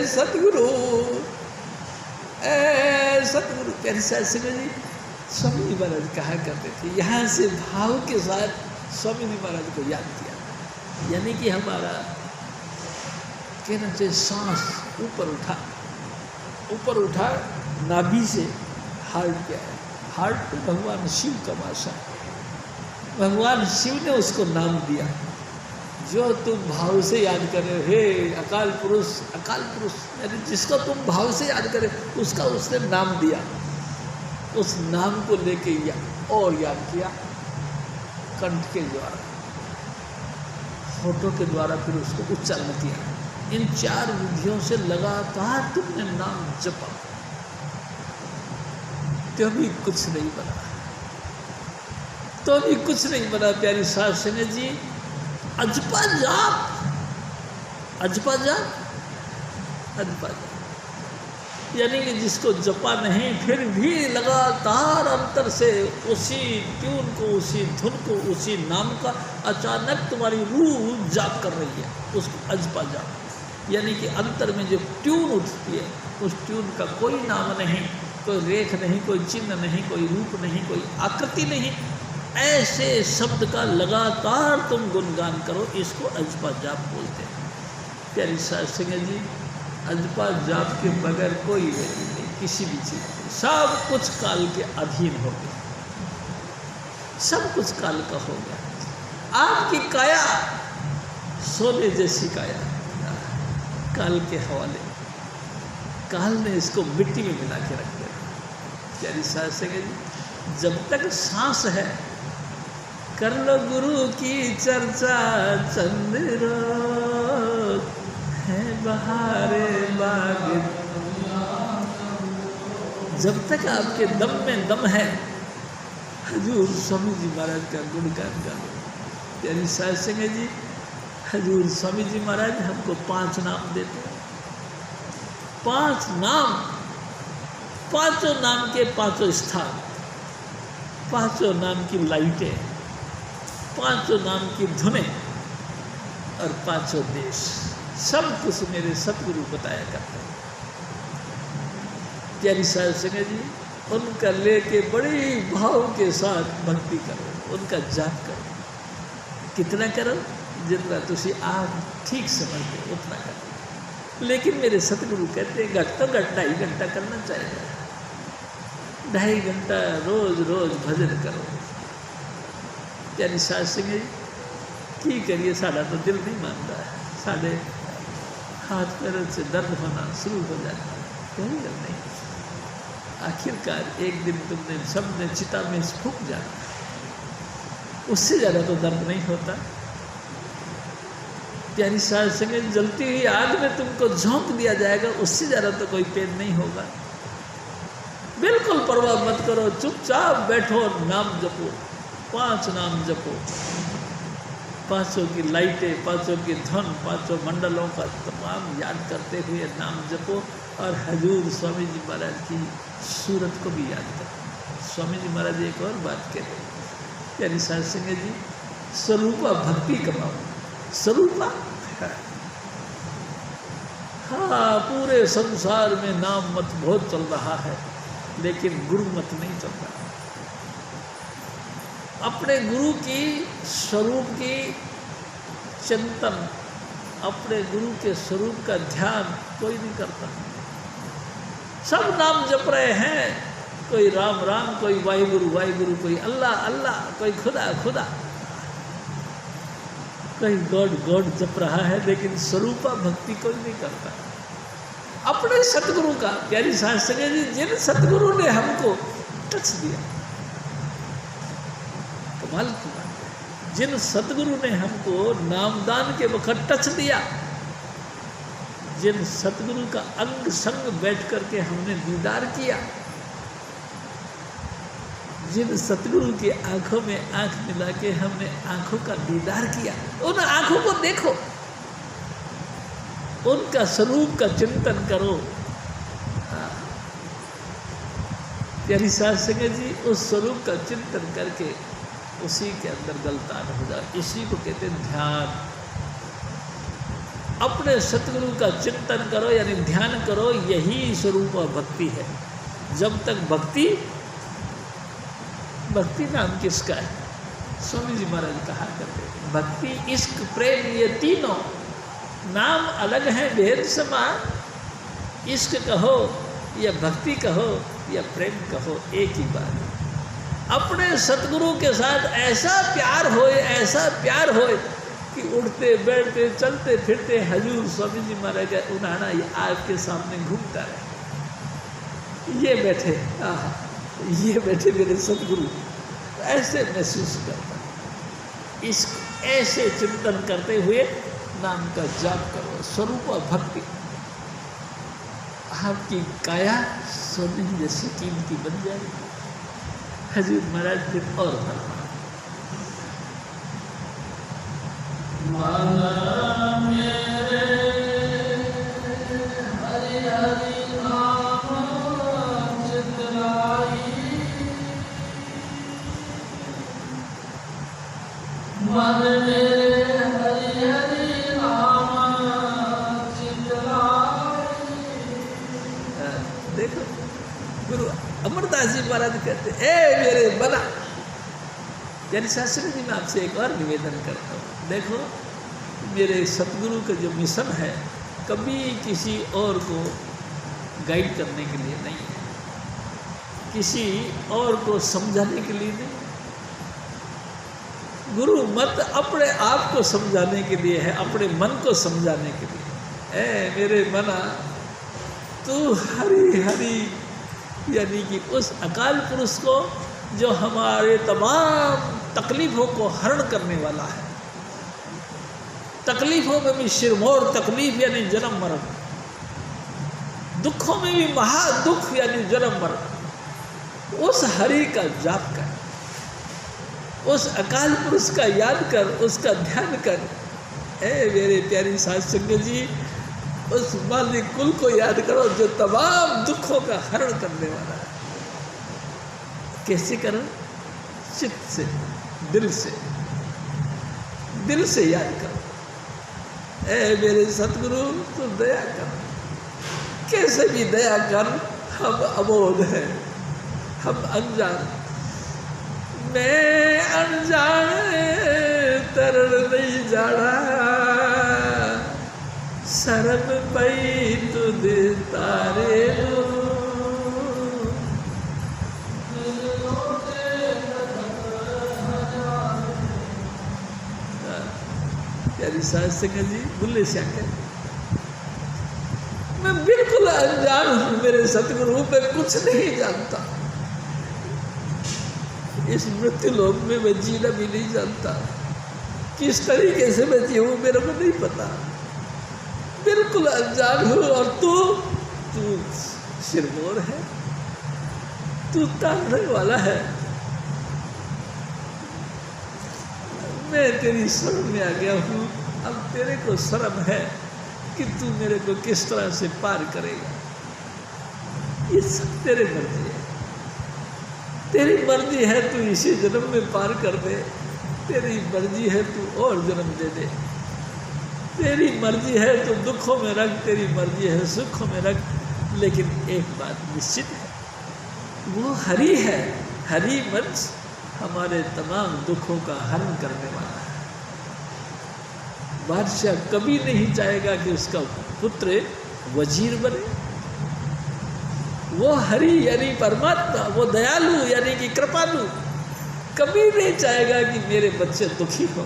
सतगुरु, सतगुरु। प्यारी साध संगत जी, स्वामी जी महाराज कहा करते थे, यहाँ से भाव के साथ स्वामी जी महाराज को याद किया। यानी कि हमारा कहना चाहिए सांस ऊपर उठा, ऊपर उठा, नाभि से हार्ट पे आया, हार्ट में भगवान शिव का वासा है। भगवान शिव ने उसको नाम दिया। जो तुम भाव से याद करे, हे अकाल पुरुष यानी जिसको तुम भाव से याद करे उसका उसने नाम दिया। उस नाम को लेके और याद किया कंठ के द्वारा, होठों के द्वारा फिर उसको उच्चारण किया। इन 4 विधियों से लगातार तुमने नाम जपा, तो भी कुछ नहीं बना, तो भी कुछ नहीं बना। प्यारी साध संगत जी, अजपा जाप, अजपा जाप, अजपा जाप यानी कि जिसको जपा नहीं फिर भी लगातार अंतर से उसी ट्यून को, उसी धुन को, उसी नाम का अचानक तुम्हारी रूह जाप कर रही है, उसको अजपा जाप। यानी कि अंतर में जो ट्यून उठती है उस ट्यून का कोई नाम नहीं, कोई रेख नहीं, कोई चिन्ह नहीं, कोई रूप नहीं, कोई आकृति नहीं, ऐसे शब्द का लगातार तुम गुणगान करो, इसको अजपा जाप बोलते हैं। प्यारी साध संगत जी, अजपा जाप के बगैर कोई वैल्यू नहीं किसी भी चीज़ की। सब कुछ काल के अधीन हो गया, सब कुछ काल का हो गया। आपकी काया सोने जैसी काया काल के हवाले, काल ने इसको मिट्टी में मिला के रख दिया। प्यारी साध संगत जी, जब तक सांस है कर लो गुरु की चर्चा, चंद्र है बहारे बाग। जब तक आपके दम में दम है हजूर स्वामी जी महाराज का गुणगान गाओ। प्यारी साध संगत जी, हजूर स्वामी जी महाराज हमको 5 नाम देते हैं, 5 नाम, 5 नाम के 5 स्थान, 5 नाम की लाइटें, 5 नाम की धुनें और 5 देश, सब कुछ मेरे सतगुरु बताया करते हैं। प्यारी साध संगत जी, उनका लेके बड़ी भाव के साथ भक्ति करो, उनका जाप करो। कितना करो? जितना तुसी आप ठीक समझते उतना करो। लेकिन मेरे सतगुरु कहते हैं घट तो घट 2.5 घंटा करना चाहिए, 2.5 घंटा रोज रोज भजन करो। प्यारी साध संगत जी, की करिए, साड़ा तो दिल नहीं मानता है, साढ़े हाथ पैरों से दर्द होना शुरू हो जाता है। कोई गल नहीं, आखिरकार एक दिन तुमने सबने चिता में फूंक जाना, उससे ज़्यादा तो दर्द नहीं होता। प्यारी साध संगत, जलती हुई आग में तुमको झोंक दिया जाएगा, उससे ज़्यादा तो कोई पेन नहीं होगा। बिल्कुल परवाह मत करो, चुपचाप बैठो, नाम जपो, 5 नाम जपो, 5 की लाइटें, 5 की धुन, 5 मंडलों का तमाम याद करते हुए नाम जपो। और हजूर स्वामी जी महाराज की सूरत को भी याद करो। स्वामी जी महाराज एक और बात कहते हैं, प्यारी साध संगत जी, स्वरूपा भक्ति कमाओ। स्वरूपा, हाँ, पूरे संसार में नाम मत बहुत चल रहा है, लेकिन गुरु मत नहीं चल रहा। अपने गुरु की स्वरूप की चिंतन, अपने गुरु के स्वरूप का ध्यान कोई नहीं करता। सब नाम जप रहे हैं, कोई राम राम, कोई वाहिगुरु वाहिगुरु, कोई अल्लाह अल्लाह, कोई खुदा खुदा, कोई गॉड गॉड जप रहा है, लेकिन स्वरूपा भक्ति कोई नहीं करता। अपने सतगुरु का, प्यारी साध संगत जी, जिन सतगुरु ने हमको टच दिया, कमाल की बात है, जिन सतगुरु ने हमको नामदान के वक्त टच दिया, जिन सतगुरु का अंग संग बैठ करके हमने दीदार किया, जिन सतगुरु की आंखों में आंख मिला के हमने आंखों का दीदार किया, उन आंखों को देखो, उनका स्वरूप का चिंतन करो। प्यारी साध संगत जी, उस स्वरूप का चिंतन करके उसी के अंदर गलतान हो जाए, इसी को कहते हैं ध्यान। अपने सतगुरु का चिंतन करो, यानी ध्यान करो, यही स्वरूप भक्ति है। जब तक भक्ति, भक्ति नाम किसका है? स्वामी जी महाराज कहा करते, भक्ति इश्क प्रेम ये तीनों नाम अलग हैं, भेद समान। इश्क कहो या भक्ति कहो या प्रेम कहो, एक ही बात। अपने सतगुरु के साथ ऐसा प्यार होए कि उठते बैठते चलते फिरते हजूर स्वामी जी महाराज का उन्हाना ये आपके सामने घूमता रहे, ये बैठे मेरे सतगुरु, ऐसे महसूस करता। इस ऐसे चिंतन करते हुए नाम का जाप करो, स्वरूप भक्ति, आपकी काया सोने जैसी कीमती बन जाएगी। हजूर महाराज फिर और फरमा, देखो गुरु अमरदास जी महाराज कहते, ए मेरे बना, यानी शास्त्री जी मैं आपसे एक और निवेदन करता हूँ, देखो मेरे सतगुरु का जो मिशन है कभी किसी और को गाइड करने के लिए नहीं है, किसी और को समझाने के लिए नहीं। गुरु मत अपने आप को समझाने के लिए है, अपने मन को समझाने के लिए। ए मेरे मना, तू हरि हरि, यानी कि उस अकाल पुरुष को जो हमारे तमाम तकलीफ़ों को हरण करने वाला है, तकलीफ़ों में भी सिरमौर तकलीफ यानी जन्म मरण, दुखों में भी महादुख यानी जन्म मरण, उस हरि का जाप कर, उस अकाल पुरुष का याद कर, उसका ध्यान कर। ए मेरे प्यारी साध संगत जी, उस मालिक कुल को याद करो जो तमाम दुखों का हरण करने वाला है। कैसे करो? चित्त से, दिल से याद करो। ए मेरे सतगुरु तू दया कर, कैसे भी दया कर, हम अबोध हैं, हम अनजान, मैं अनजान तरन नहीं जाना, शरण पई तुद तारे प्यारी साध संगत जी, बुल्ले से आकर मैं बिल्कुल अनजान हूँ मेरे सतगुरु, मैं कुछ नहीं जानता, इस मृत्यु लोक में मैं जीना भी नहीं जानता, किस तरीके से मैं जीऊँ मेरे को नहीं पता, बिल्कुल अनजान हूँ। और तू सिरमौर है, तू तारने वाला है, मैं तेरी शरण में आ गया हूँ। अब तेरे को शर्म है कि तू मेरे को किस तरह से पार करेगा, ये सब तेरे मर्जी है, तेरी मर्जी है तू इसी जन्म में पार कर दे, तेरी मर्जी है तू और जन्म दे दे, तेरी मर्जी है तो दुखों में रख, तेरी मर्जी है सुखों में रख, लेकिन एक बात निश्चित है, वो हरि है, हरि वंश हमारे तमाम दुखों का हरण करने वाला है। बादशाह कभी नहीं चाहेगा कि उसका पुत्र वजीर बने, वो हरि यानी परमात्मा, वो दयालु यानी कि कृपालु कभी नहीं चाहेगा कि मेरे बच्चे दुखी हो।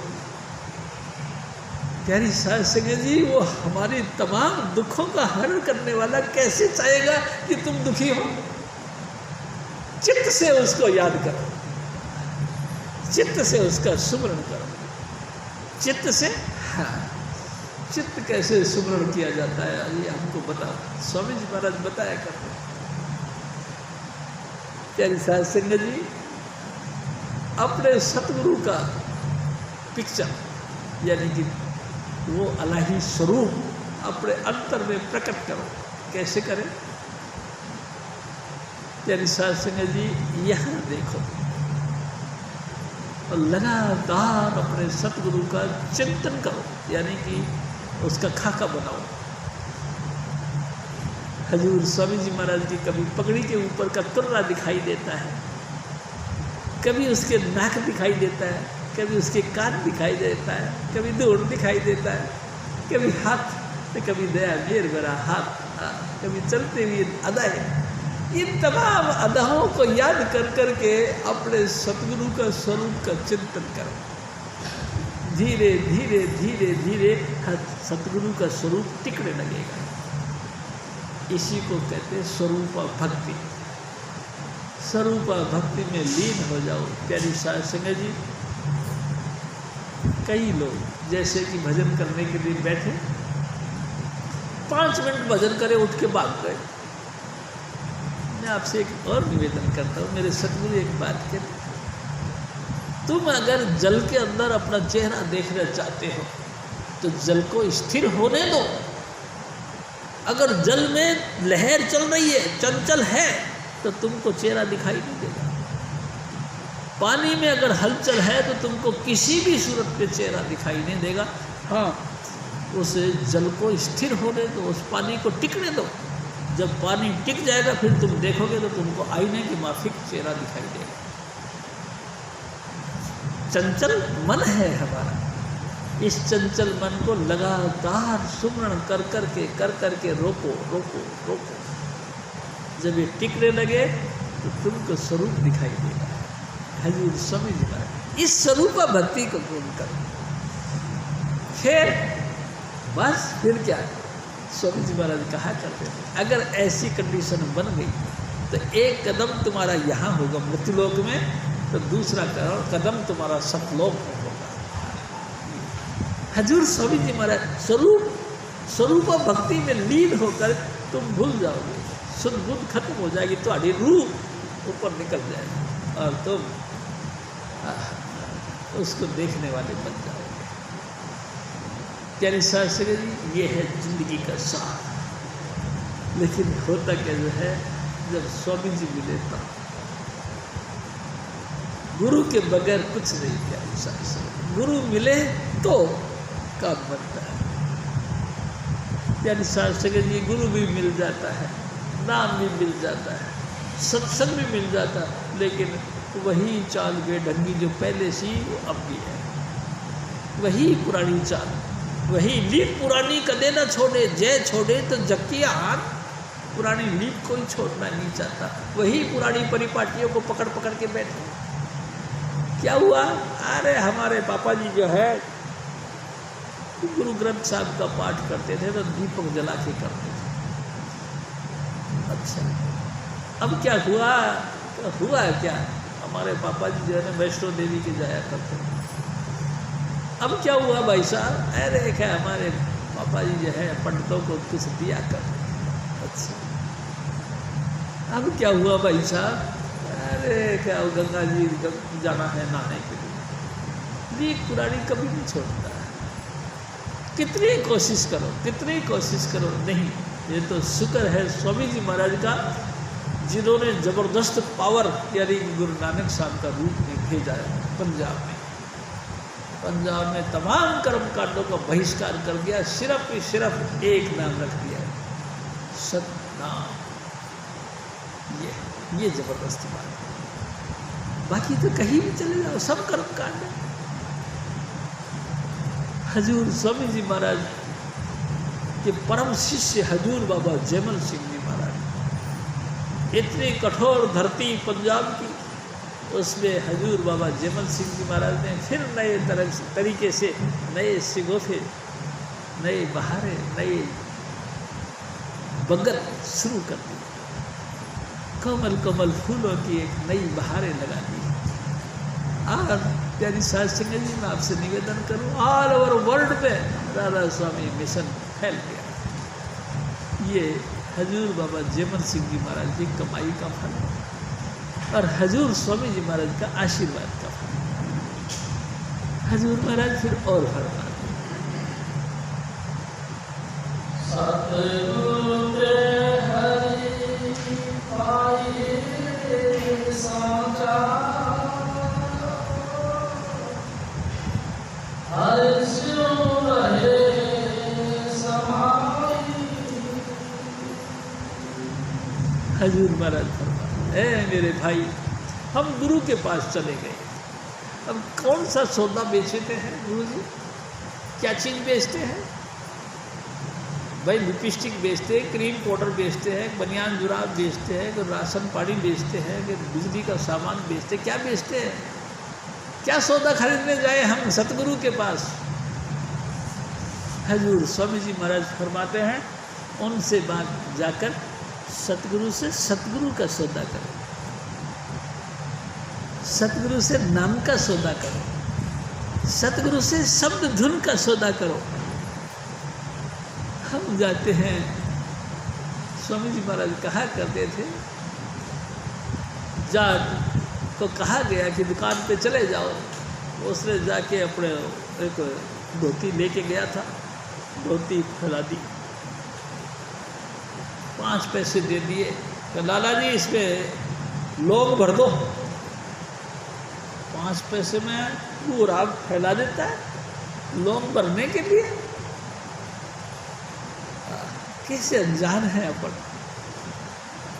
प्यारी साध संगत जी, वो हमारी तमाम दुखों का हरण करने वाला कैसे चाहेगा कि तुम दुखी हो? चित्त से उसको याद करो, चित्त से उसका सुमरण करो, चित्त से। हाँ, चित्त कैसे सुमरण किया जाता है ये हमको बता, स्वामी जी महाराज बताया करते। प्यारी साध संगत जी, अपने सतगुरु का पिक्चर यानी कि वो अलही स्वरूप अपने अंतर में प्रकट करो। कैसे करें? प्यारी साध संगत जी, यहाँ देखो और लगातार अपने सतगुरु का चिंतन करो, यानी कि उसका खाका बनाओ। हजूर स्वामी जी महाराज की कभी पगड़ी के ऊपर का तुर्रा दिखाई देता है, कभी उसके नाक दिखाई देता है, कभी उसके कान दिखाई देता है, कभी दौड़ दिखाई देता है, कभी हाथ, कभी दया मेर भरा हाथ, कभी चलते हुए अदाएं, इन तमाम अदाओं को याद कर करके अपने सतगुरु का स्वरूप का चिंतन करो। धीरे धीरे धीरे धीरे सतगुरु का स्वरूप टिकने लगेगा। इसी को कहते हैं स्वरूप भक्ति। स्वरूप भक्ति में लीन हो जाओ। प्यारी साध संगत जी, कई लोग जैसे कि भजन करने के लिए बैठे, 5 मिनट भजन करे उठ के भाग गए। मैं आपसे एक और निवेदन करता हूँ, मेरे सतगुरु एक बात कहते, तुम अगर जल के अंदर अपना चेहरा देखना चाहते हो तो जल को स्थिर होने दो। अगर जल में लहर चल रही है, चंचल है, तो तुमको चेहरा दिखाई नहीं देगा। पानी में अगर हलचल है तो तुमको किसी भी सूरत पे चेहरा दिखाई नहीं देगा। हाँ, उस जल को स्थिर होने दो, उस पानी को टिकने दो। जब पानी टिक जाएगा फिर तुम देखोगे तो तुमको आईने की माफिक चेहरा दिखाई देगा। चंचल मन है हमारा, इस चंचल मन को लगातार सुमरण कर करके रोको रोको रोको। जब ये टिकने लगे तो तुमको स्वरूप दिखाई देगा। हजूर समझ पाए, इस स्वरूप भक्ति को पूर्ण करो। फिर बस फिर क्या, स्वामी जी महाराज कहा करते थे, अगर ऐसी कंडीशन बन गई तो एक कदम तुम्हारा यहाँ होगा मृत्युलोक में, तो दूसरा कदम तुम्हारा सतलोक में होगा। हजूर स्वामी जी महाराज स्वरूप भक्ति में लीन होकर तुम भूल जाओगे, शुद्ध बुद्ध खत्म हो जाएगी, तुम्हारी रूह ऊपर निकल जाएगी और तुम उसको देखने वाले बन जाओगे। प्यारे शास्त्री जी, ये है जिंदगी का सार। लेकिन होता क्या जो है, जब स्वामी जी मिले तो गुरु के बगैर कुछ नहीं। प्यारे शास्त्री, गुरु मिले तो काम बनता है। प्यारे शास्त्री जी, गुरु भी मिल जाता है, नाम भी मिल जाता है, सत्संग भी मिल जाता है, लेकिन वही चाल बेढंगी जो पहले सी वो अब भी है। वही पुरानी चाल, वही लीप पुरानी कदे न छोड़े, जय छोड़े तो जक्किया हाथ। पुरानी लीप कोई छोड़ना नहीं चाहता, वही पुरानी परिपाटियों को पकड़ पकड़ के बैठे। क्या हुआ? अरे हमारे पापा जी जो है गुरु ग्रंथ साहब का पाठ करते थे तो दीपक जला के करते थे। अच्छा, अब क्या हुआ? हुआ है क्या? हमारे पापा जी जो है ना वैष्णो देवी के जाया करते थे। अब क्या हुआ भाई साहब? अरे क्या हमारे पापा जी जो है पंडितों को कुछ दिया करते थे। अच्छा, अब क्या हुआ भाई साहब? अरे क्या गंगा जी जाना है नहाने के लिए। लीक पुरानी कभी नहीं छोड़ता है, कितनी कोशिश करो कितनी कोशिश करो, नहीं। ये तो शुक्र है स्वामी जी महाराज का, जिन्होंने ज़बरदस्त पावर यानी गुरु नानक साहब का रूप में भेजा है पंजाब में। पंजाब में तमाम कर्म कांडों का बहिष्कार कर दिया, सिर्फ एक नाम रख दिया, सतनाम। ये जबरदस्त बात है। बाकी तो कहीं भी चले जाओ सब कर्म कांड है। हजूर स्वामी जी महाराज के परम शिष्य हजूर बाबा जयमल सिंह जी महाराज, इतनी कठोर धरती पंजाब की, उसमें हजूर बाबा जयमल सिंह जी महाराज ने फिर नए तरीके से नए सिगोफे, नए बहारे, नए बगर शुरू कर दी। कमल कमल फूलों की एक नई बहारें लगा दी। और प्यारी साध संगत जी, मैं आपसे निवेदन करूं, ऑल ओवर वर्ल्ड में राधा स्वामी मिशन फैल गया। ये हजूर बाबा जयमल सिंह जी महाराज की कमाई का फल है और हजूर स्वामी जी महाराज का आशीर्वाद का फल। हजूर महाराज फिर और फरमाते हजूर महाराज फरमाते, ए मेरे भाई, हम गुरु के पास चले गए। अब कौन सा सौदा बेचते हैं गुरु जी? क्या चीज़ बेचते हैं? भाई लिपस्टिक बेचते हैं, क्रीम पाउडर बेचते हैं, बनियान जुराब बेचते हैं, कि राशन पानी बेचते हैं, कि बिजली का सामान बेचते हैं, क्या बेचते हैं? क्या सौदा खरीदने जाए हम सतगुरु के पास? हजूर स्वामी जी महाराज फरमाते हैं उनसे बात जाकर सतगुरु से सतगुरु का सौदा करो, सतगुरु से नाम का सौदा करो, सतगुरु से शब्द धुन का सौदा करो। हम जाते हैं, स्वामी जी महाराज कहा करते थे, जाट को कहा गया कि दुकान पे चले जाओ, उसने जाके अपने एक धोती लेके गया था, धोती फैला दी, 5 पैसे दे दिए, तो लाला जी इसमें लोग भर दो। 5 पैसे में पूरा फैला देता है लोग भरने के लिए। कैसे अनजान है अपन।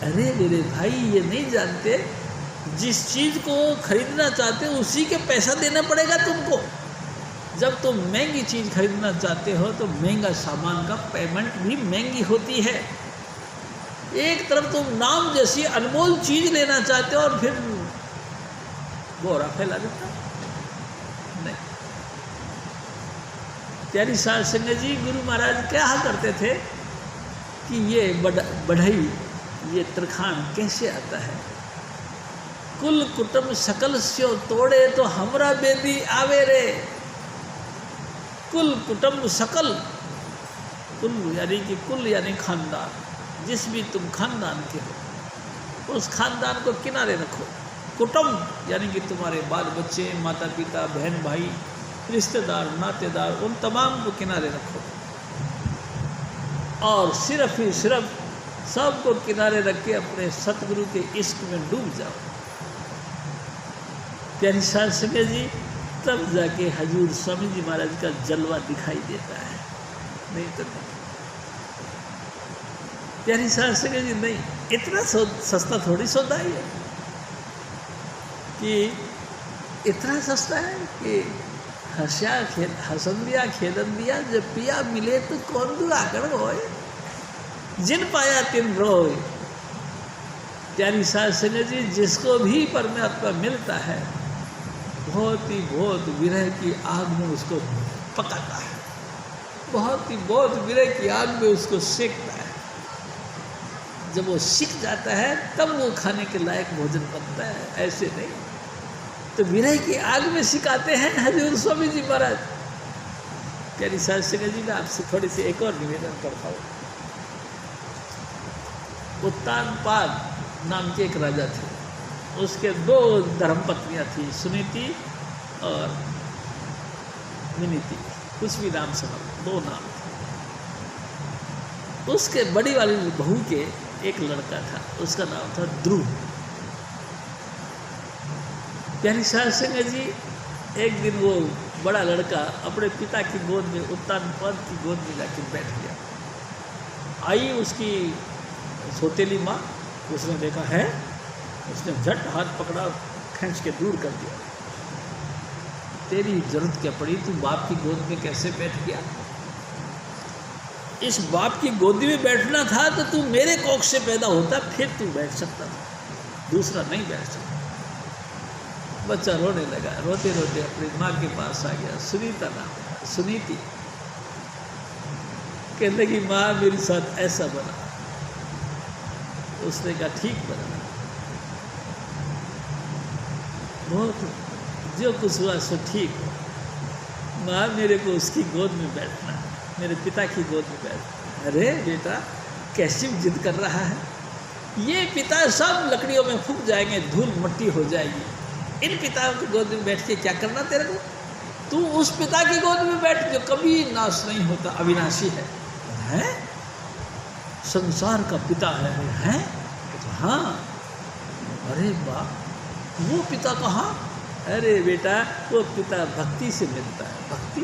अरे मेरे भाई ये नहीं जानते, जिस चीज़ को खरीदना चाहते हो उसी के पैसा देना पड़ेगा तुमको। जब तुम महंगी चीज़ खरीदना चाहते हो तो महंगा सामान का पेमेंट भी महंगी होती है। एक तरफ तुम नाम जैसी अनमोल चीज़ लेना चाहते हो और फिर बोरा फैला देता नहीं। प्यारी साध संगत जी, गुरु महाराज क्या करते थे कि ये बढ़ई, ये तरखान कैसे आता है। कुल कुटुंब सकल स्यो तोड़े तो हमरा बेदी आवे रे। कुल कुटुंब सकल, कुल यानी कि कुल यानी खानदान, जिस भी तुम खानदान के हो उस खानदान को किनारे रखो। कुटुंब यानी कि तुम्हारे बाल बच्चे, माता पिता, बहन भाई, रिश्तेदार, नातेदार, उन तमाम को किनारे रखो और सिर्फ ही सिर्फ सबको किनारे रख के अपने सतगुरु के इश्क में डूब जाओ। प्यारी साध संगत जी, तब जाके हजूर स्वामी जी महाराज का जलवा दिखाई देता है, नहीं तो नहीं। प्यारी साध संगत जी, नहीं इतना सस्ता थोड़ी सौदा ही है कि इतना सस्ता है कि हसन दिया खेदन दिया, जब पिया मिले तो कौन दुरागण होए, जिन पाया तिन रोए। प्यारी साध संगत जी, जिसको भी परमात्मा मिलता है बहुत विरह की आग में उसको पकाता है, बहुत विरह की आग में उसको सेकता है। जब वो सीख जाता है तब वो खाने के लायक भोजन बनता है, ऐसे नहीं। तो विरह की आग में सिखाते हैं हजूर स्वामी जी महाराज। प्यारी साध संगत जी, मैं आपसे थोड़ी सी एक और निवेदन करता हूँ। उत्तानपाद नाम के एक राजा थे, उसके 2 धर्मपत्नियाँ थी, सुनीति और मिनीति, कुछ भी नाम से 2 नाम थे। उसके बड़ी वाली बहू के एक लड़का था, उसका नाम था ध्रुव। प्यारी साध संगत जी, एक दिन वो बड़ा लड़का अपने पिता की गोद में, उत्तानपाद की गोद में जाके बैठ गया। आई उसकी सौतेली माँ, उसने देखा है, उसने झट हाथ पकड़ा, खींच के दूर कर दिया। तेरी जरूरत क्या पड़ी, तू बाप की गोद में कैसे बैठ गया? इस बाप की गोदी में बैठना था तो तू मेरे कोख से पैदा होता, फिर तू बैठ सकता था, दूसरा नहीं बैठ सकता। बच्चा रोने लगा, रोते रोते अपनी माँ के पास आ गया। सुनीता नाम, सुनीति कहने लगी, माँ मेरे साथ ऐसा बना। उसने कहा ठीक बना, बहुत जो कुछ हुआ सो ठीक हो। माँ मेरे को उसकी गोद में बैठना है, मेरे पिता की गोद में बैठना। अरे बेटा कैसी जिद कर रहा है, ये पिता सब लकड़ियों में फूंक जाएंगे, धूल मट्टी हो जाएगी। इन पिताओं की गोद में बैठ के क्या करना तेरे को? तू उस पिता की गोद में बैठ जो कभी नाश नहीं होता, अविनाशी है, संसार का पिता है? हाँ। अरे बाप, वो पिता कहाँ? अरे बेटा वो पिता भक्ति से मिलता है। भक्ति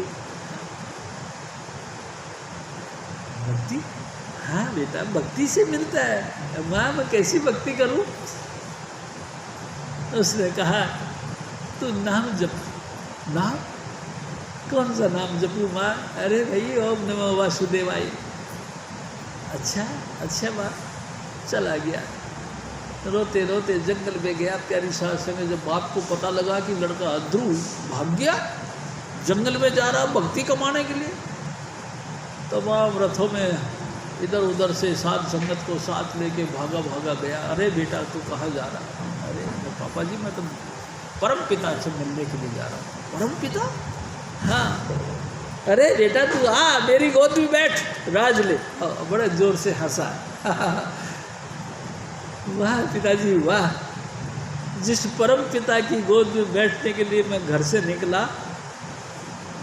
हाँ बेटा, भक्ति से मिलता है। माँ मैं कैसी भक्ति करूँ? उसने कहा तू नाम जप। नाम? कौन सा नाम जपूँ माँ? अरे भाई ओम नमो वासुदेवाय। अच्छा अच्छा बात, चला गया। रोते रोते जंगल में गया। प्यारी सास संग जब बाप को पता लगा कि लड़का ध्रुव भाग गया, जंगल में जा रहा भक्ति कमाने के लिए, तमाम रथों में इधर उधर से साध संगत को साथ लेके भागा भागा गया। अरे बेटा तू कहाँ जा रहा? अरे पापा जी मैं तो परम पिता से मिलने के लिए जा रहा हूँ। परम पिता? हाँ। अरे बेटा तू आ मेरी गोद में बैठ, राज ले। बड़े जोर से हंसा। वाह पिताजी वाह, जिस परम पिता की गोद में बैठने के लिए मैं घर से निकला,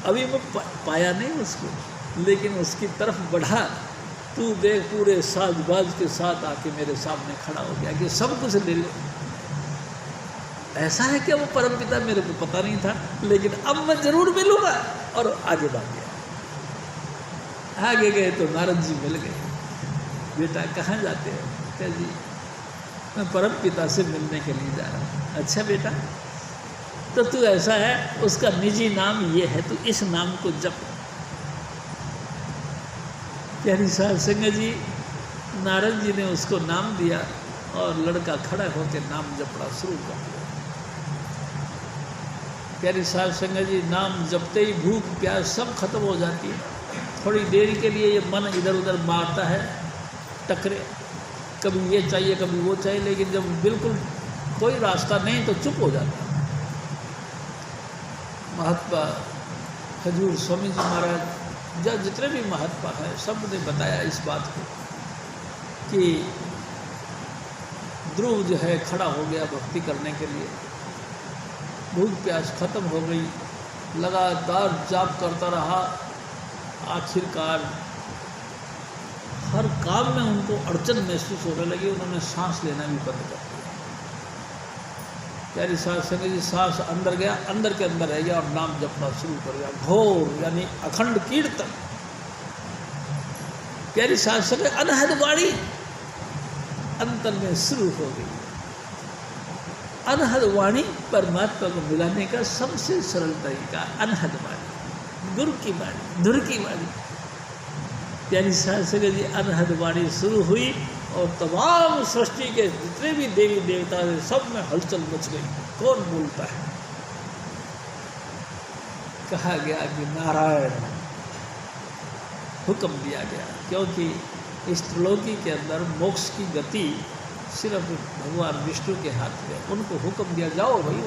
अभी मैं पाया नहीं उसको, लेकिन उसकी तरफ बढ़ा। तू देख पूरे साज बाज के साथ आके मेरे सामने खड़ा हो गया कि सब कुछ ले ले। ऐसा है क्या वो परम पिता? मेरे को पता नहीं था, लेकिन अब मैं जरूर मिलूंगा। और आगे बढ़ गया। आगे गए तो नारद जी मिल गए। बेटा कहाँ जाते हो? क्या जी मैं परम पिता से मिलने के लिए जा रहा हूँ। अच्छा बेटा तो तू ऐसा है, उसका निजी नाम ये है, तू इस नाम को जप। प्यारी साध संगत जी, नारद जी ने उसको नाम दिया और लड़का खड़ा होकर नाम जपना शुरू कर दिया। प्यारी साध संगत जी, नाम जपते ही भूख प्यास सब खत्म हो जाती है। थोड़ी देर के लिए ये मन इधर उधर मारता है, टकरे, कभी ये चाहिए कभी वो चाहिए, लेकिन जब बिल्कुल कोई रास्ता नहीं तो चुप हो जाता है। महात्मा हजूर स्वामी जी महाराज या जितने भी महात्मा हैं सब ने बताया इस बात को कि ध्रुव जो है खड़ा हो गया भक्ति करने के लिए। भूख प्यास खत्म हो गई, लगातार जाप करता रहा। आखिरकार हर काम में उनको अड़चन महसूस होने लगी, उन्होंने सांस लेना भी बंद कर दिया। प्यारी साध संगत जी, सांस अंदर गया, अंदर के अंदर रह गया और नाम जपना शुरू कर दिया। घोर यानी अखंड कीर्तन। प्यारी साध संगत, अनहद वाणी अंतर में शुरू हो गई। अनहद वाणी परमात्मा को मिलाने का सबसे सरल तरीका, अनहद वाणी, गुरु की वाणी, धुर की वाणी। प्यारी साध संगत जी, अनहद वाणी शुरू हुई और तमाम सृष्टि के जितने भी देवी देवता थे सब में हलचल मच गई। कौन बोलता है? कहा गया कि नारायण, हुक्म दिया गया, क्योंकि इस त्रिलोकी के अंदर मोक्ष की गति सिर्फ भगवान विष्णु के हाथ में। उनको हुक्म दिया, जाओ भाई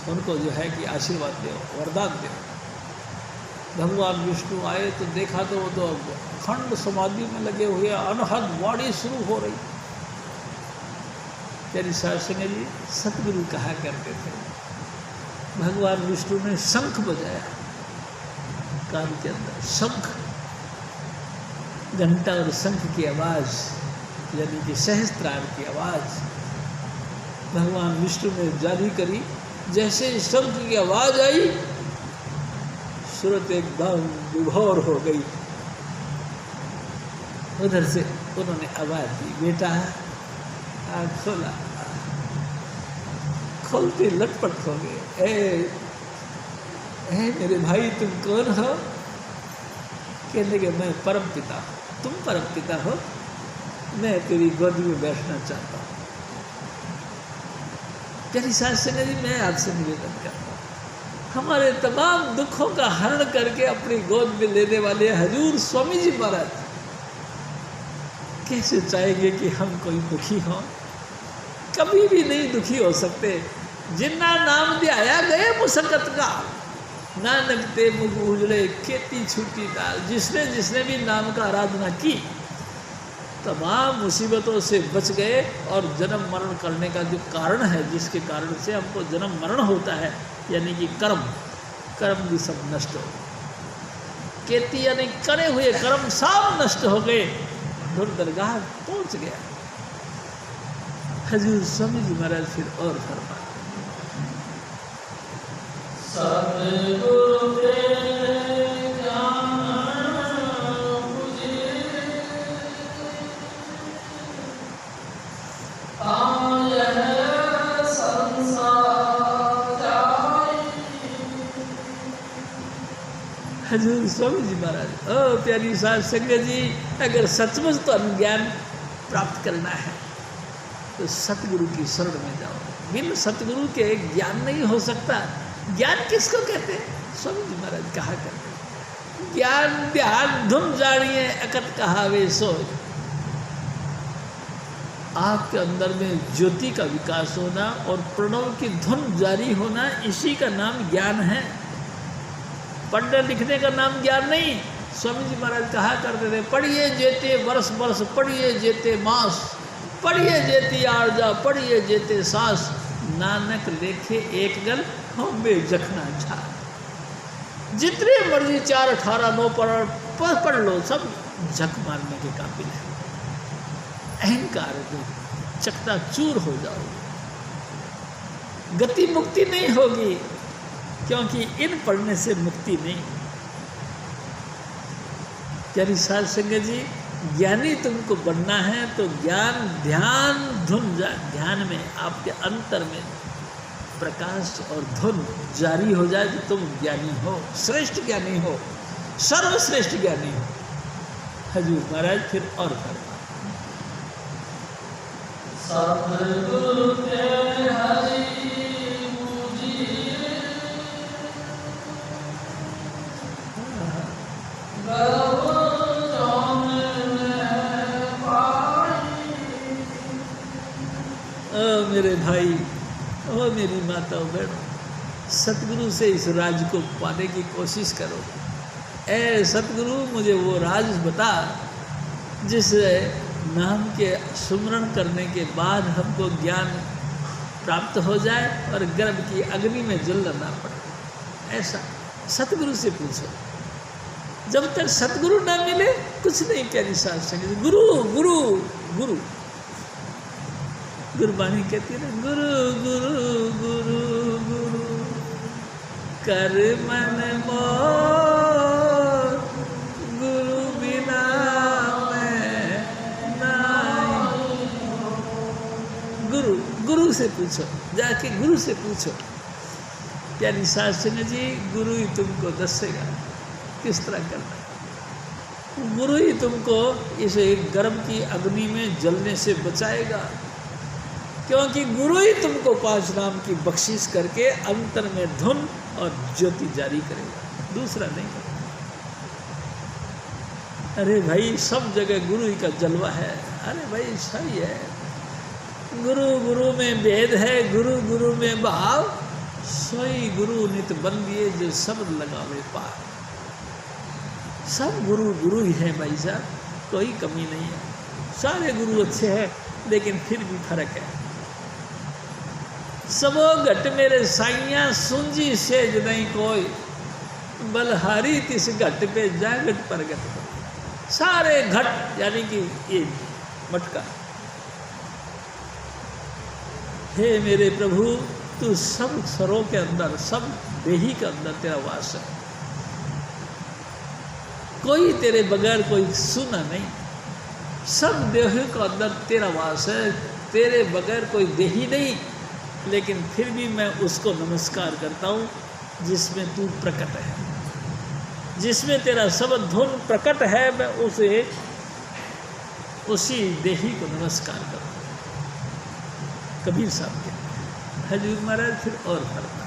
उनको जो है कि आशीर्वाद दो, वरदान दो। भगवान विष्णु आए तो देखा तो वो तो अखंड समाधि में लगे हुए, अनहद वाणी शुरू हो रही। प्यारी साध संगत जी, सतगुरु कहा करते थे, भगवान विष्णु ने शंख बजाया कान के अंदर। शंख, घंटा और शंख की आवाज़ यानी कि सहस्त्रार की आवाज़ भगवान विष्णु ने जारी करी। जैसे शंख की आवाज़ आई, सूरत एकदम विभोर हो गई। उधर से उन्होंने आवाज़ दी, बेटा आँख खोला। खोलते लटपट हो गए। ए मेरे भाई तुम कौन हो? कहने के मैं परम पिता हूँ। तुम परम पिता हो? मैं तेरी गोदी में बैठना चाहता हूँ। प्यारी साध संगत जी, मैं आपसे निवेदन करता हूँ, हमारे तमाम दुखों का हरण करके अपनी गोद में लेने वाले हजूर स्वामी जी महाराज कैसे चाहेंगे कि हम कोई दुखी हों? कभी भी नहीं दुखी हो सकते। जिन्ना नाम दिया गए मुसक्कत का, नानक ते मुख उजड़े खेती छूटी दाल। जिसने जिसने भी नाम का आराधना की तमाम मुसीबतों से बच गए। और जन्म मरण करने का जो कारण है, जिसके कारण से हमको जन्म मरण होता है, यानी कि कर्म भी सब नष्ट हो गए। खेती यानी करे हुए कर्म सब नष्ट हो गए। धुर दरगाह पहुंच गया। हजूर स्वामी जी महाराज फिर और फरमा, सतगुरु हजूर स्वामी जी महाराज, ओ प्यारी साध संगत जी, अगर सचमुच तो ज्ञान प्राप्त करना है तो सतगुरु की शरण में जाओ। बिन सतगुरु के ज्ञान नहीं हो सकता। ज्ञान किसको कहते हैं? स्वामी जी महाराज कहा करते हैं, ज्ञान ध्यान धुन जानिए अकत कहावे सो। आपके अंदर में ज्योति का विकास होना और प्रणव की धुन जारी होना, इसी का नाम ज्ञान है। पढ़ने लिखने का नाम ज्ञान नहीं। स्वामी जी महाराज कहा करते थे, पढ़िए जेते वर्ष वर्ष, पढ़िए जेते मास, पढ़िए जेती आरजा, पढ़िए जेते सास, नानक लेखे एक गल हमें जखना झा। जितने मर्जी 4, 18, 9 पढ़ लो, सब झक मारने के काबिल है। अहंकार में चकनाचूर हो जाओगे, गति मुक्ति नहीं होगी, क्योंकि इन पढ़ने से मुक्ति नहीं। प्यारी साध संगत जी, ज्ञानी तुमको बनना है तो ज्ञान ध्यान धुन ध्यान में आपके अंतर में प्रकाश और धुन जारी हो जाए तो तुम ज्ञानी हो, श्रेष्ठ ज्ञानी हो, सर्वश्रेष्ठ ज्ञानी हो। हजूर महाराज फिर और फरमा, सतगुरु के हरि पूजिए, गर्व जौन में पाई। ओ मेरे भाई, ओ मेरी माता बहनों, सतगुरु से इस राज को पाने की कोशिश करो। ए सतगुरु, मुझे वो राज बता जिस नाम के सुमरण करने के बाद हमको ज्ञान प्राप्त हो जाए और गर्भ की अग्नि में जलना ना पड़े। ऐसा सतगुरु से पूछो। जब तक सतगुरु ना मिले कुछ नहीं। प्यारी साध संगत, गुरु गुरु गुरु गुरबानी कहती है ना, गुरु गुरु गुरु गुरु कर मन मोर, गुरु बिना मैं नहीं। गुरु गुरु से पूछो, जाके गुरु से पूछो। प्यारी साध संगत जी, गुरु ही तुमको दसेगा किस तरह करना है। गुरु ही तुमको इस गर्भ की अग्नि में जलने से बचाएगा, क्योंकि गुरु ही तुमको 5 नाम की बख्शिश करके अंतर में धुन और ज्योति जारी करेगा, दूसरा नहीं करेगा। अरे भाई, सब जगह गुरु ही का जलवा है। अरे भाई सही है, गुरु गुरु में भेद है, गुरु गुरु में भाव, सोई गुरु नित बन दिए जो शब्द लगावे पार। सब गुरु गुरु ही है भाई साहब, कोई कमी नहीं है। सारे गुरु अच्छे हैं, लेकिन फिर भी फर्क है। सबो घट मेरे साइया, सूंजी सेज नहीं कोई, बलहारी तिस घट पे जागट प्रगट। सारे घट यानी कि ये मटका, हे मेरे प्रभु, तू सब स्वरों के अंदर, सब देही के अंदर तेरा वास है। कोई तेरे बगैर कोई सुना नहीं, सब देही के अंदर तेरा वास है, तेरे बगैर कोई देही नहीं। लेकिन फिर भी मैं उसको नमस्कार करता हूँ जिसमें तू प्रकट है, जिसमें तेरा शब्द धुन प्रकट है। मैं उसी देही को नमस्कार करता हूँ। कबीर साहब के हजूर महाराज फिर और फरमा,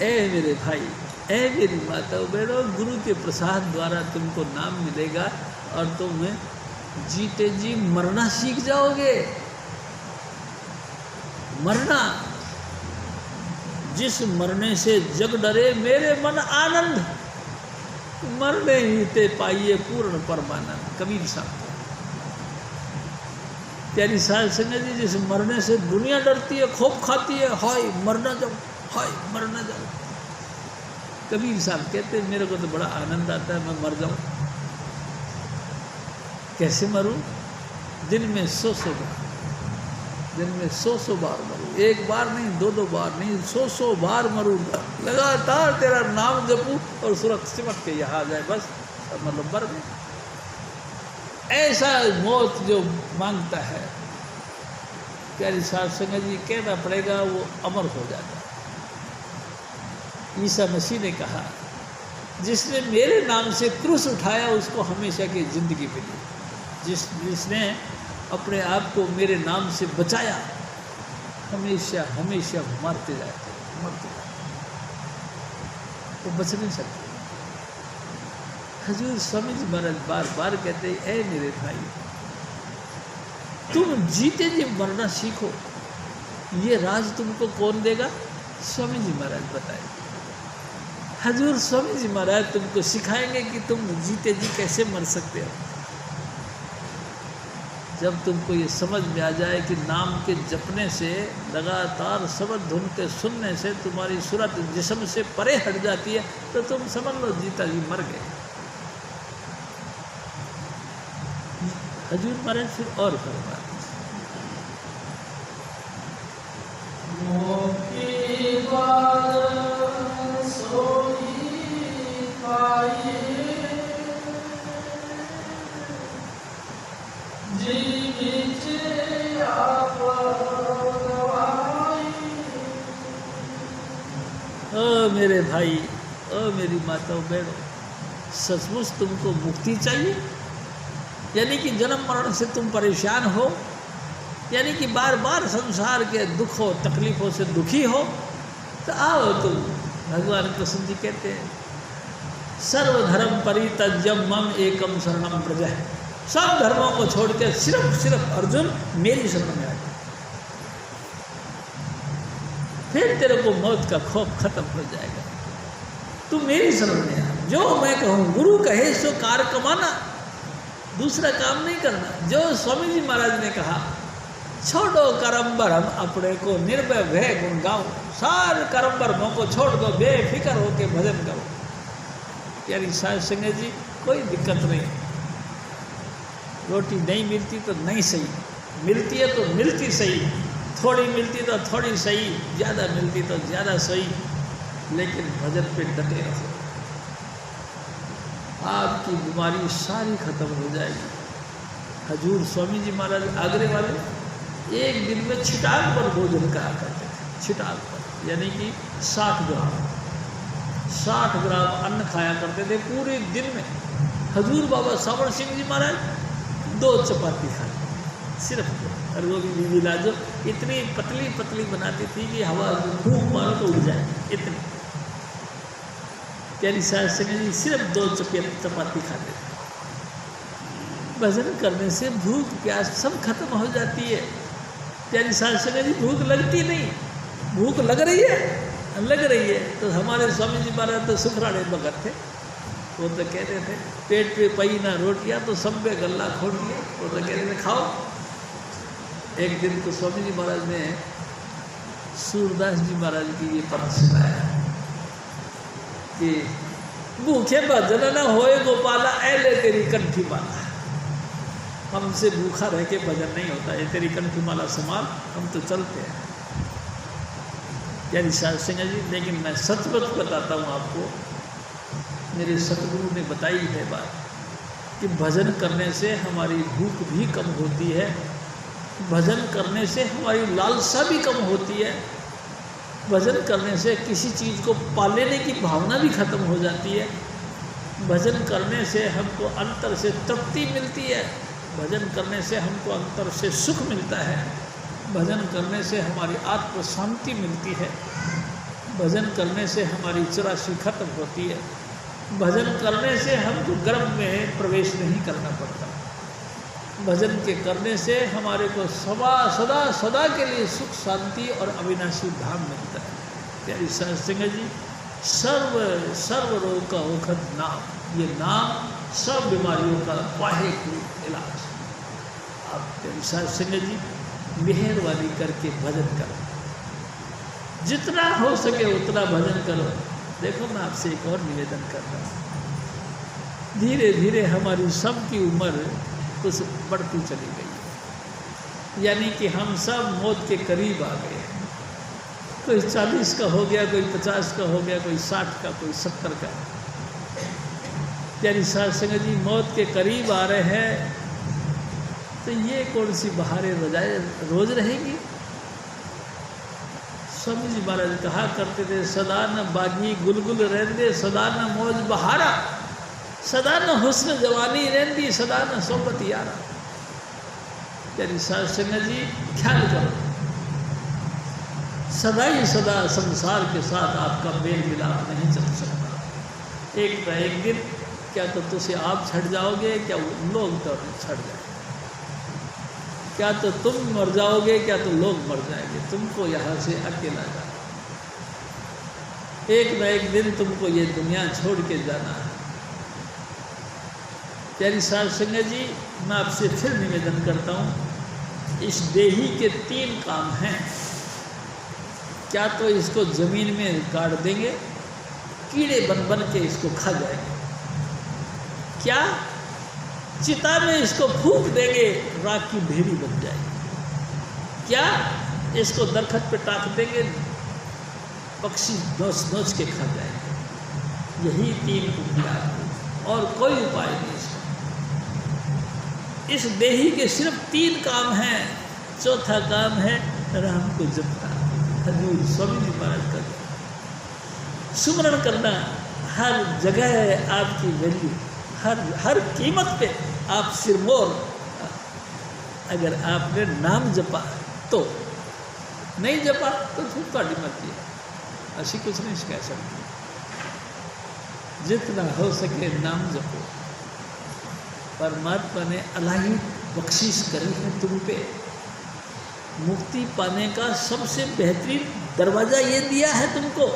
ए मेरे भाई, ए मेरी माता बहनों, गुरु के प्रसाद द्वारा तुमको नाम मिलेगा और तुम जीते जी मरना सीख जाओगे। मरना, जिस मरने से जग डरे मेरे मन आनंद, मरने ही ते पाइए पूर्ण परमानंद। कबीर साहब। प्यारी साध संगत जी, जिस मरने से दुनिया डरती है, खौफ खाती है, हाय मरना जाओ, हाय मरना जाओ। कबीर साहब कहते हैं, मेरे को तो बड़ा आनंद आता है, मैं मर जाऊं। कैसे मरूं? दिन में सो बार दिन में 100 बार मरूँ, एक बार नहीं, 2 बार नहीं, 100 बार मरूँगा, लगातार तेरा नाम जपूँ और सूरत सिमट के यहाँ आ जाए, बस मतलब मर गए। ऐसा मौत जो मांगता है, प्यारी साध संगत जी, कहना पड़ेगा वो अमर हो जाता है। ईसा मसीह ने कहा, जिसने मेरे नाम से क्रूस उठाया उसको हमेशा की ज़िंदगी मिली, जिसने अपने आप को मेरे नाम से बचाया हमेशा हमेशा मरते जाते, वो बच नहीं सकते। हजूर स्वामी जी महाराज बार बार कहते हैं, ऐ मेरे भाई, तुम जीते जी मरना सीखो। ये राज तुमको कौन देगा? स्वामी जी महाराज बताए। हजूर स्वामी जी महाराज तुमको सिखाएंगे कि तुम जीते जी कैसे मर सकते हो। जब तुमको ये समझ में आ जाए कि नाम के जपने से, लगातार शब्द धुन के सुनने से तुम्हारी सूरत जिस्म से परे हट जाती है, तो तुम समझ लो जीता जी मर गए। हजूर महाराज फिर और फरमाते, ओ मेरे भाई, ओ मेरी माताओं बहनों, सचमुच तुमको मुक्ति चाहिए? यानी कि जन्म मरण से तुम परेशान हो, यानी कि बार बार संसार के दुखों तकलीफ़ों से दुखी हो, तो आओ तुम। भगवान कृष्ण जी कहते हैं, सर्वधर्म परित्यज्य मम एकम शरणम प्रजः। सब धर्मों को छोड़ के सिर्फ अर्जुन मेरी शरण में आ जाए, फिर तेरे को मौत का खौफ खत्म हो जाएगा। तू मेरी शरण में आ, जो मैं कहूँ, गुरु कहे सो कार कमाना, दूसरा काम नहीं करना। जो स्वामी जी महाराज ने कहा, छोड़ो करम्बर हम अपने को, निर्भय भय गुण गाओ। सारे करम्बरों को छोड़ दो, बेफिक्र होके भजन करो। यानी साध संगत जी, कोई दिक्कत नहीं। रोटी नहीं मिलती तो नहीं सही, मिलती है तो मिलती सही, थोड़ी मिलती तो थोड़ी सही, ज़्यादा मिलती तो ज़्यादा सही, लेकिन भजन पे डटे रहो। आपकी बीमारी सारी खत्म हो जाएगी। हजूर स्वामी जी महाराज आगरे वाले एक दिन में छिटाक पर भोजन करा करते थे। छिटाक पर यानी कि 60 ग्राम अन्न खाया करते थे पूरे दिन में। हजूर बाबा सावण सिंह जी महाराज 2 चपाती खाते सिर्फ, और वो भी बीबी लाजो इतनी पतली पतली बनाती थी कि हवा फूंक मारो तो उड़ जाए, इतनी। प्यारी साध संगत जी सिर्फ 2 चपाती खाते थे। भजन करने से भूख प्यास सब खत्म हो जाती है। प्यारी साध संगत जी भूख लगती नहीं, भूख लग रही है तो हमारे स्वामी जी महाराज तो सुखराड़े भगत थे। वो तो कहते थे, पेट पे पई ना रोटियाँ तो सब पे गल्ला खोल लिया। वो तो कहते थे खाओ। एक दिन तो स्वामी जी महाराज ने सूरदास जी महाराज की ये पद सुनाया कि भूखे भजन न होए गोपाला, ऐले तेरी कंठी माला। हमसे भूखा रह के भजन नहीं होता, ये तेरी कंठी माला संभाल, हम तो चलते हैं। यानी साध संगत जी, लेकिन मैं सच बताता हूँ आपको, मेरे सतगुरु ने बताई है बात कि भजन करने से हमारी भूख भी कम होती है, भजन करने से हमारी लालसा भी कम होती है, भजन करने से किसी चीज़ को पा लेने की भावना भी खत्म हो जाती है, भजन करने से हमको अंतर से तृप्ति मिलती है, भजन करने से हमको अंतर से सुख मिलता है, भजन करने से हमारी आत्म शांति मिलती है, भजन करने से हमारी चौरासी खत्म होती है, भजन करने से हमको गर्भ में प्रवेश नहीं करना पड़ता, भजन के करने से हमारे को सदा के लिए सुख शांति और अविनाशी धाम मिलता है। प्यारी साध संगत जी, सर्व रोग का औषध नाम, ये नाम सब बीमारियों का वाहिक इलाज। आप प्यारी साध संगत जी मेहरबानी करके भजन करो, जितना हो सके उतना भजन करो। देखो, मैं आपसे एक और निवेदन कर रहा हूँ, धीरे धीरे हमारी सबकी उम्र कुछ बढ़ती चली गई। यानी कि हम सब मौत के करीब आ गए हैं। कोई 40 का हो गया, कोई 50 का हो गया, कोई 60 का, कोई 70 का। यानी साध संगत जी मौत के करीब आ रहे हैं, तो ये कौन सी बहारें रोज रहेगी। स्वामी जी महाराज कहा करते थे, सदा न बागी गुलगुल रहंदे, सदा न मौज बहारा, सदा न हुस्न जवानी रहंदी, सदा न सोबत यारा। यानी साध संगत जी ख्याल करो, सदा ही सदा संसार के साथ आपका मेल मिलाप नहीं चल सकता। एक न एक दिन क्या तो तुझे आप छट जाओगे, क्या लोग तो छट जाएंगे, क्या तो तुम मर जाओगे, क्या तो लोग मर जाएंगे, तुमको यहाँ से अकेला जाना। एक न एक दिन तुमको ये दुनिया छोड़ के जाना है। प्यारी साध संगत जी, मैं आपसे फिर निवेदन करता हूँ, इस देही के 3 काम हैं। क्या तो इसको ज़मीन में गाड़ देंगे, कीड़े बन बन के इसको खा जाएंगे। क्या चिता में इसको फूंक देंगे, राख की ढेरी बन जाएगी। क्या इसको दरखत पे टाक देंगे, पक्षी नोच नोच के खा जाएंगे। यही 3 उपाय, और कोई उपाय नहीं इसका। इस देही के सिर्फ 3 काम हैं, चौथा काम है राम को जपना। हजूर स्वामी जी महाराज का सुमरण करना। हर जगह आपकी वैल्यू, हर कीमत पे आप सिरमौर। अगर आपने नाम जपा तो, नहीं जपा तो फिर थोड़ी मर्जी है, ऐसी कुछ नहीं कह सकते। जितना हो सके नाम जपो। परमात्मा ने अलाही बख्शिश करी है तुम पे। मुक्ति पाने का सबसे बेहतरीन दरवाज़ा ये दिया है तुमको।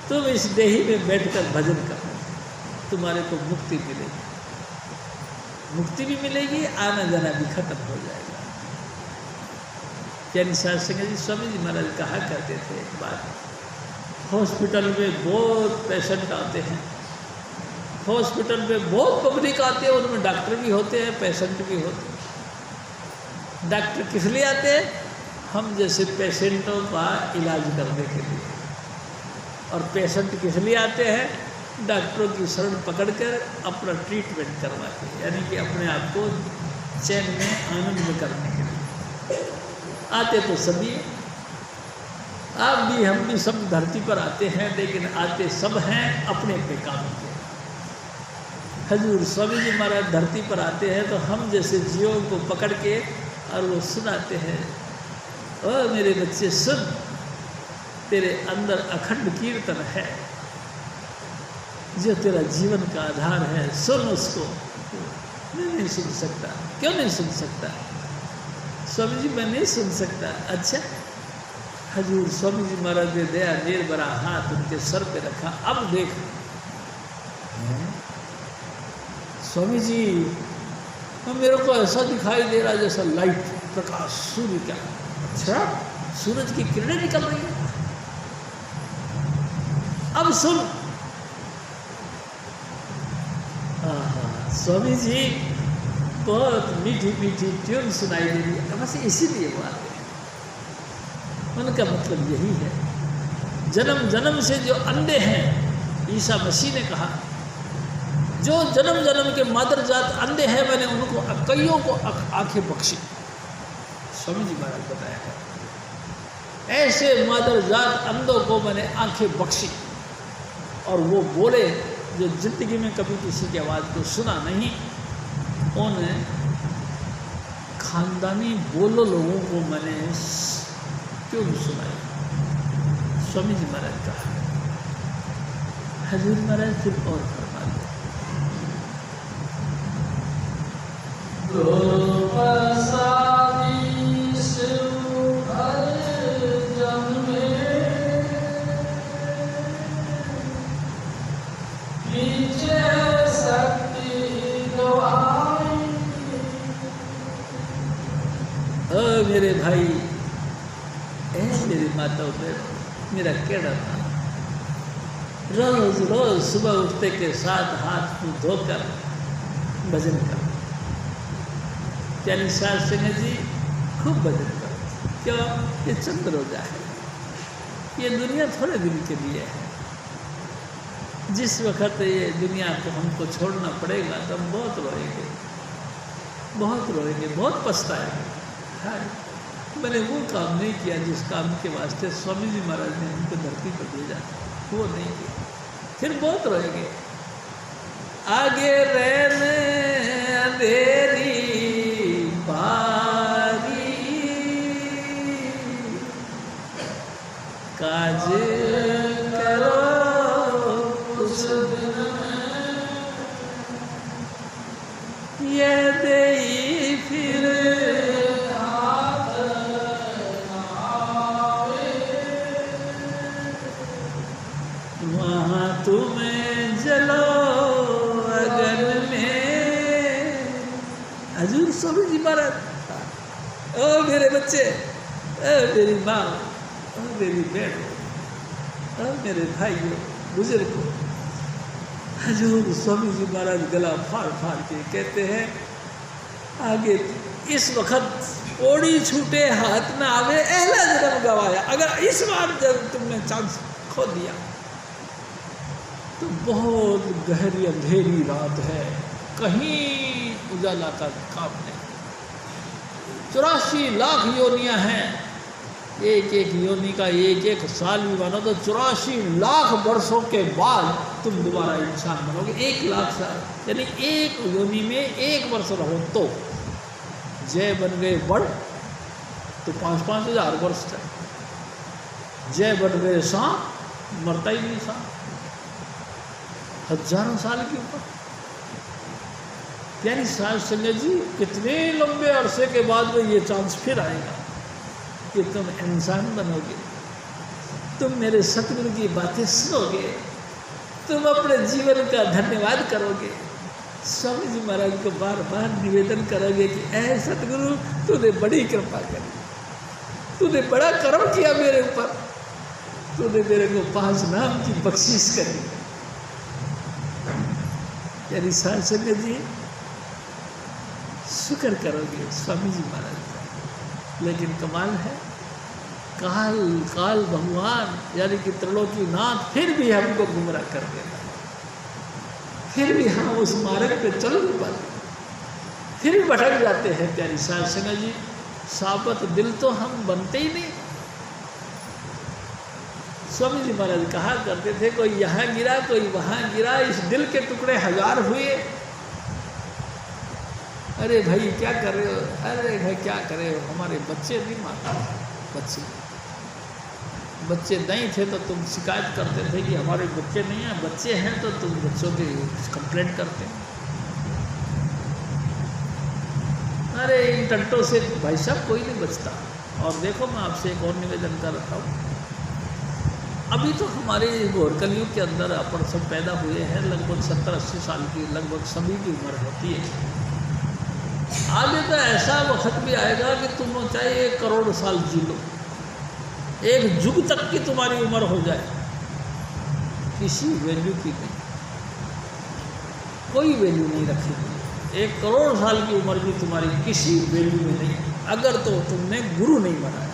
तुम इस देही में बैठकर भजन करो, तुम्हारे को मुक्ति मिलेगी। मुक्ति भी मिलेगी, आना जाना भी खत्म हो जाएगा। यानी साध संगत जी, स्वामी जी महाराज कहा करते थे एक बात, हॉस्पिटल में बहुत पेशेंट आते हैं, हॉस्पिटल में बहुत पब्लिक आती है, उनमें डॉक्टर भी होते हैं, पेशेंट भी होते हैं। डॉक्टर किस लिए आते हैं? हम जैसे पेशेंटों का इलाज करने के लिए। और पेशेंट किस लिए आते हैं? डॉक्टरों की शरण पकड़कर अपना ट्रीटमेंट करवा के, यानी कि अपने आप को चैन में आनंद में करने के लिए आते। तो सभी आप भी, हम भी सब धरती पर आते हैं, लेकिन आते सब हैं अपने अपने काम के। हजूर स्वामी जी महाराज धरती पर आते हैं तो हम जैसे जीवों को पकड़ के और वो सुनाते हैं, ओ मेरे बच्चे सुन, तेरे अंदर अखंड कीर्तन है जो तेरा जीवन का आधार है, सुन उसको। मैं नहीं सुन सकता। क्यों नहीं सुन सकता? स्वामी जी मैं नहीं सुन सकता। अच्छा, हजूर स्वामी जी महाराज ने दया नेर बरा हाथ उनके सर पे रखा। अब देख स्वामी जी, मेरे को ऐसा दिखाई दे रहा जैसा लाइट, प्रकाश, सूर्य का। अच्छा, सूरज की किरणें निकल रही हैं। अब सुन। स्वामी जी बहुत मीठी मीठी ट्यून सुनाई दे रही है, बस इसीलिए वो आते हैं। उनका मतलब यही है, जन्म जन्म से जो अंधे हैं, ईसा मसीह ने कहा, जो जन्म जन्म के मादरजात अंधे हैं, मैंने उनको कईयों को आंखें बख्शी। स्वामी जी महाराज बताया है, ऐसे मादरजात अंधों को मैंने आंखें बख्शी। और वो बोले जो जिंदगी में कभी किसी की आवाज़ को सुना नहीं, उन्हें खानदानी बोलो लोगों को मैंने क्यों नहीं सुनाई। स्वामी जी महाराज कहा। हजूर महाराज फिर और फरमा दिया, मेरे भाई, मेरी माताओं पे मेरा कहना था, रोज रोज सुबह उठते के साथ हाथ मुँह धोकर भजन कर। प्यारी साध संगत जी खूब भजन करो। क्यों? ये चंद्रोदय है, ये दुनिया थोड़े दिन के लिए है। जिस वक्त ये दुनिया को हमको छोड़ना पड़ेगा तो हम बहुत रोएंगे, बहुत रोएंगे, बहुत पछताएंगे। हाँ, मैंने वो काम नहीं किया जिस काम के वास्ते स्वामी जी महाराज ने हमको धरती पर भेजा, वो नहीं किया, फिर बहुत रोएंगे। आगे रहने अंधेरी बारी, काज करो उस दिन ये दे फिर हाथ आवे, वहाँ तुम्हें जलो अगन में। हजूर स्वामी जी महाराज, ओ मेरे बच्चे, ओ मेरी माँ, ओ मेरी बहनों, ओ मेरे भाइयों बुजुर्गों, हजूर स्वामी जी महाराज गला फाड़ फाड़ के कहते हैं, आगे इस वक्त ओड़ी छूटे हाथ में आवे, अहला जन्म गवाया। अगर इस बार जब तुमने चांस खो दिया तो बहुत गहरी अंधेरी रात है, कहीं उजाला का काम नहीं। 84 लाख योनियां हैं, एक एक योनि का एक एक साल भी बनो तो 84 लाख वर्षों के बाद तुम दोबारा इंसान बनोगे। 1 लाख साल यानी एक योनि में 1 वर्ष रहो तो जय बन गए बड़ तो 5-5 हज़ार वर्ष तक। जय बन गए सांप, मरता ही नहीं सांप, हजारों साल के ऊपर। यानी साध संगत जी कितने लंबे अरसे के बाद में ये चांस फिर आएगा कि तुम इंसान बनोगे, तुम मेरे सतगुरु की बातें सुनोगे, तुम अपने जीवन का धन्यवाद करोगे, स्वामी जी महाराज को बार बार निवेदन करोगे कि ऐ सतगुरु तूने बड़ी कृपा करी, तूने बड़ा कर्म किया मेरे ऊपर, तूने मेरे को 5 नाम की बख्शिश करी। यानी साध संगत जी शुक्र करोगे स्वामी जी महाराज का। लेकिन कमाल है, काल भगवान यानी कि त्रिलोकीनाथ फिर भी हमको गुमराह कर देता, फिर भी हम उस मार्ग पे चल नहीं पाते, फिर भी भटक जाते हैं। प्यारी साध संगत जी, साबत दिल तो हम बनते ही नहीं। स्वामी जी महाराज कहा करते थे, कोई यहाँ गिरा कोई वहाँ गिरा, इस दिल के टुकड़े 1000 हुए। अरे भाई क्या कर रहे हो, अरे भाई क्या कर रहे हो, हमारे बच्चे नहीं मानते, बच्चे नहीं थे तो तुम शिकायत करते थे कि हमारे बच्चे नहीं हैं, बच्चे हैं तो तुम बच्चों की कंप्लेंट करते। अरे इन टंटों से भाई साहब कोई नहीं बचता। और देखो मैं आपसे एक और निवेदन कर रहा हूँ, अभी तो हमारे घोर कलयुग के अंदर अपन सब पैदा हुए हैं, लगभग 70-80 साल की लगभग सभी की उम्र होती है। आगे तो ऐसा वक्त भी आएगा कि तुम चाहे 1 करोड़ साल जी लो, 1 युग तक की तुम्हारी उम्र हो जाए, किसी वैल्यू की नहीं, कोई वैल्यू नहीं रखेगी। 1 करोड़ साल की उम्र भी तुम्हारी किसी वैल्यू में नहीं, अगर तो तुमने गुरु नहीं बनाया,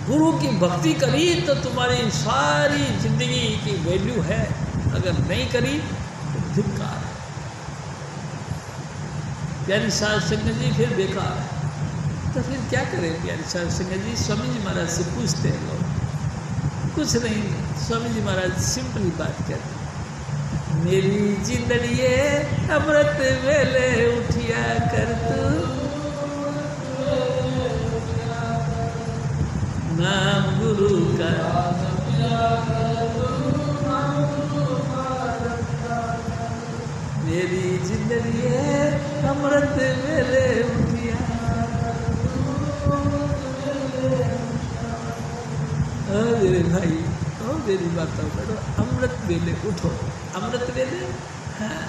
गुरु की भक्ति करी तो तुम्हारी सारी जिंदगी की वैल्यू है, अगर नहीं करी तो धिक्कार है। प्यारी साध संगत जी फिर बेकार है, तो फिर क्या करें प्यारी साध संगत जी। स्वामी जी महाराज से पूछते हैं लोग, कुछ नहीं, स्वामी जी महाराज सिंपली बात कहते हैं, मेरी जिंदड़िए अमृत वेले उठिया कर तू, नाम गुरु का मेरी जिंदगी है अमृत वेले उठिया। ओ मेरे भाई, ओ मेरी बातों करो, अमृत वेले उठो। अमृत वेले, हाँ,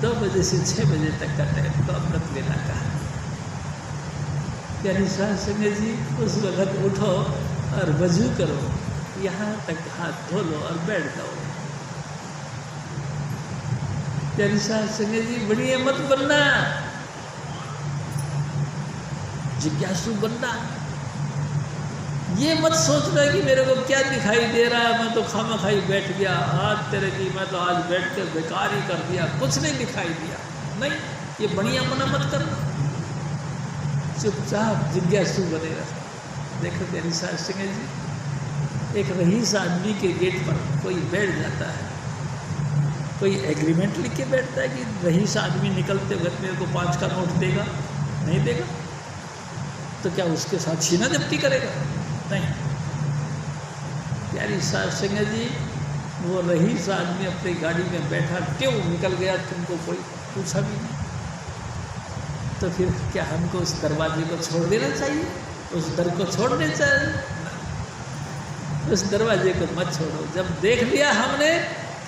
2 बजे से 6 बजे तक का टाइम तो अमृत वेला का। यानी साध संगत जी उस वक्त उठो और वजू करो, यहाँ तक हाथ धो लो और बैठ जाओ। यानी साध संगत जी बड़ी मत बनना, जिज्ञासु बनना। ये मत सोचना कि मेरे को क्या दिखाई दे रहा है, मैं तो खामखाई बैठ गया, आज तेरे की मैं तो आज बैठ कर बेकार ही कर दिया, कुछ नहीं दिखाई दिया। नहीं, ये बढ़िया मना मत करना, चुपचाप जिज्ञासु बने रहो। देखो मेरी सास सिंह जी, एक रईस आदमी के गेट पर कोई बैठ जाता है, कोई एग्रीमेंट लिख के बैठता है कि रईस आदमी निकलते वक्त मेरे को 5 का नोट देगा, नहीं देगा, तो क्या उसके साथ छीना जब्ती करेगा? नहीं। प्यारी सास सिंह जी, वो रईस आदमी अपनी गाड़ी में बैठा क्यों निकल गया, तुमको कोई पूछा भी नहीं, तो फिर क्या हमको उस दरवाजे को छोड़ देना चाहिए? उस दर को छोड़ने चाहिए? उस दरवाजे को मत छोड़ो। जब देख लिया हमने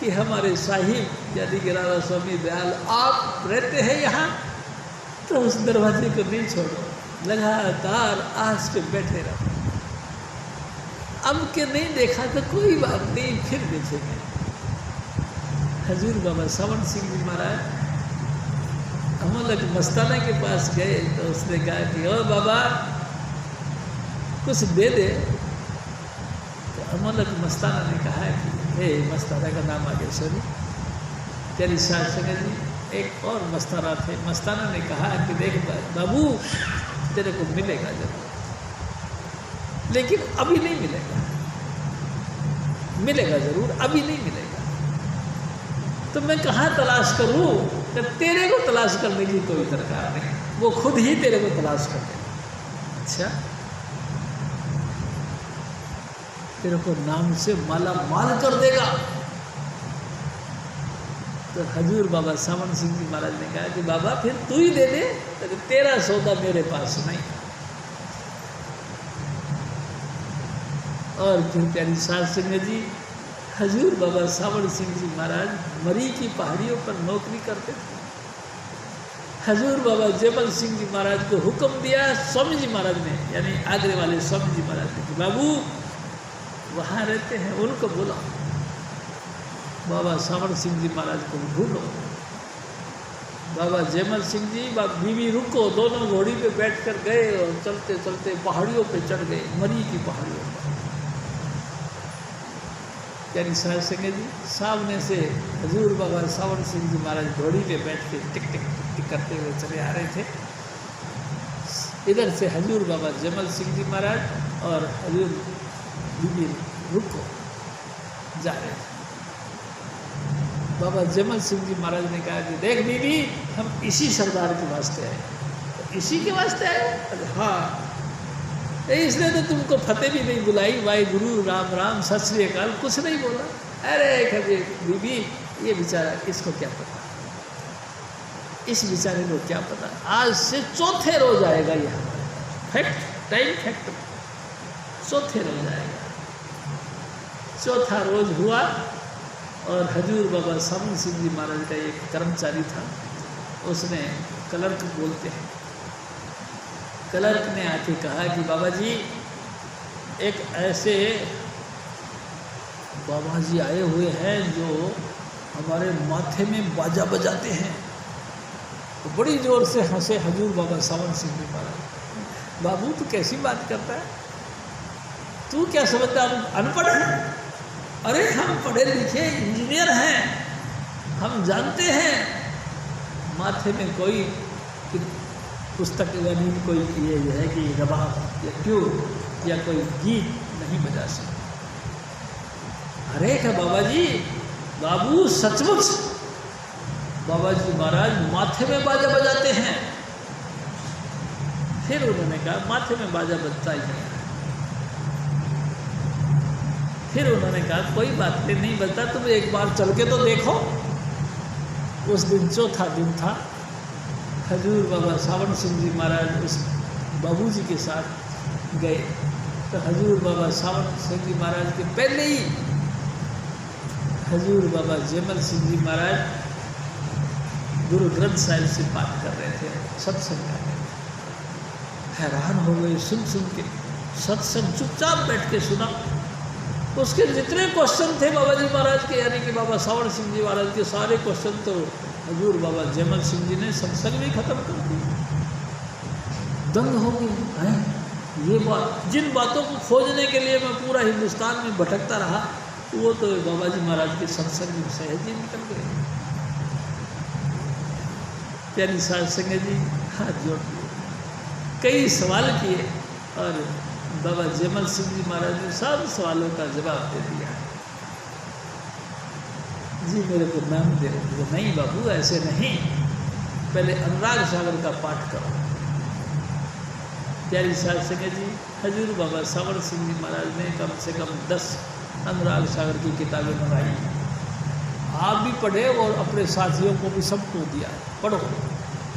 कि हमारे साहिब यानी कि राधा स्वामी दयाल आप रहते हैं यहाँ, तो उस दरवाजे को नहीं छोड़ो, लगातार आस पे बैठे रहो। अब के नहीं देखा तो कोई बात नहीं, फिर देखेंगे। हजूर बाबा सावन सिंह जी महाराज हम लोग मस्ताना के पास गए तो उसने कहा कि ओ बाबा कुछ दे दे। तो हम लोग मस्ताना ने कहा कि हे, मस्ताना का नाम आगे सॉरी, तेरी सास सिंह जी एक और मस्ताना थे, मस्ताना ने कहा कि देख बाबू तेरे को मिलेगा जरूर, लेकिन अभी नहीं मिलेगा, मिलेगा जरूर, अभी नहीं मिलेगा। तो मैं कहाँ तलाश करूँ? तो तेरे को तलाश करने की कोई दरकार नहीं, वो खुद ही तेरे को तलाश कर देगा। अच्छा, तेरे को नाम से माला माल कर देगा। तो हजूर बाबा सावन सिंह जी महाराज ने कहा कि बाबा फिर तू ही दे दे, तो तेरा सौदा मेरे पास नहीं। और फिर प्यारी सास सिंह जी, हजूर बाबा सावन सिंह जी महाराज मरी की पहाड़ियों पर नौकरी करते थे। हजूर बाबा जयमल सिंह जी महाराज को हुक्म दिया स्वामी जी महाराज ने, यानी आगरे वाले स्वामी जी महाराज ने, कि बाबू वहाँ रहते हैं उनको बुलाओ, बाबा सावन सिंह जी महाराज को ढूंढो। बाबा जयमल सिंह जी बीवी रुको, दोनों घोड़ी पे बैठकर गए और चलते चलते पहाड़ियों पे चढ़ गए, मरी की पहाड़ियों पर। यानी सास सिंह जी सामने से हजूर बाबा सावन सिंह जी महाराज घोड़ी पे बैठ के टिक टिक टिक टिक करते हुए चले आ रहे थे। इधर से हजूर बाबा जयमल सिंह जी महाराज और हजूर बीबी रुको जा रहे थे। बाबा जयमल सिंह जी महाराज ने कहा कि देख बीबी, हम इसी सरदार के वास्ते आए। तो इसी के वास्ते आए? हाँ, इसने तो तुमको फतेह भी नहीं बुलाई, वाहे गुरु राम राम सत श्री अकाल कुछ नहीं बोला। अरे कभी बीबी, ये बेचारा, इसको क्या पता, इस बेचारे को क्या पता, आज से चौथे रोज आएगा ये हमारे फैक्ट, टाइम फैक्ट, चौथे रोज आएगा। चौथा रोज हुआ और हजूर बाबा सावन सिंह जी महाराज का एक कर्मचारी था, उसने क्लर्क बोलते हैं, क्लर्क ने आके कहा कि बाबा जी एक ऐसे बाबा जी आए हुए हैं जो हमारे माथे में बाजा बजाते हैं। तो बड़ी जोर से हंसे हजूर बाबा सावन सिंह जी महाराज। बाबू तू कैसी बात करता है, तू क्या समझता है अनपढ़ है? अरे हम पढ़े लिखे इंजीनियर हैं, हम जानते हैं माथे में कोई पुस्तक यानी कोई ये है कि रबाब या क्यों या कोई गीत नहीं बजा सकते। अरे क्या बाबा जी, बाबू सचमुच बाबा जी महाराज माथे में बाजा बजाते हैं। फिर उन्होंने कहा माथे में बाजा बजता ही नहीं। फिर उन्होंने कहा कोई बात नहीं बजता, तुम एक बार चल के तो देखो। उस दिन चौथा दिन था, हजूर बाबा सावन सिंह जी महाराज उस बाबूजी के साथ गए। तो हजूर बाबा सावन सिंह जी महाराज के पहले ही हजूर बाबा जयमल सिंह जी महाराज गुरु ग्रंथ साहिब से बात कर रहे थे, सत्संग कर रहे थे। हैरान हो गए सुन सुन के, सत्संग चुपचाप बैठ के सुना। उसके जितने क्वेश्चन थे बाबा जी महाराज के, यानी कि बाबा सावन सिंह जी महाराज के सारे क्वेश्चन तो हजूर बाबा जयमल सिंह जी ने सत्संग भी खत्म कर दिया। दंग हो गए हैं। ये बात, जिन बातों को खोजने के लिए मैं पूरा हिंदुस्तान में भटकता रहा, वो तो बाबा जी महाराज के सत्संग में सहज ही निकल गए। प्यारी साध संगत जी हाथ जोड़ दिए, कई सवाल किए और बाबा जयमल सिंह जी महाराज ने सब सवालों का जवाब दे दिया। जी मेरे को नाम दे रहे, नहीं बाबू ऐसे नहीं, पहले अनुराग सागर का पाठ करो। प्यारी साध संगत जी, हजूर बाबा सावर सिंह जी महाराज ने कम से कम 10 अनुराग सागर की किताबें मंगाई। आप भी पढ़े और अपने साथियों को भी सबको दिया, पढ़ो।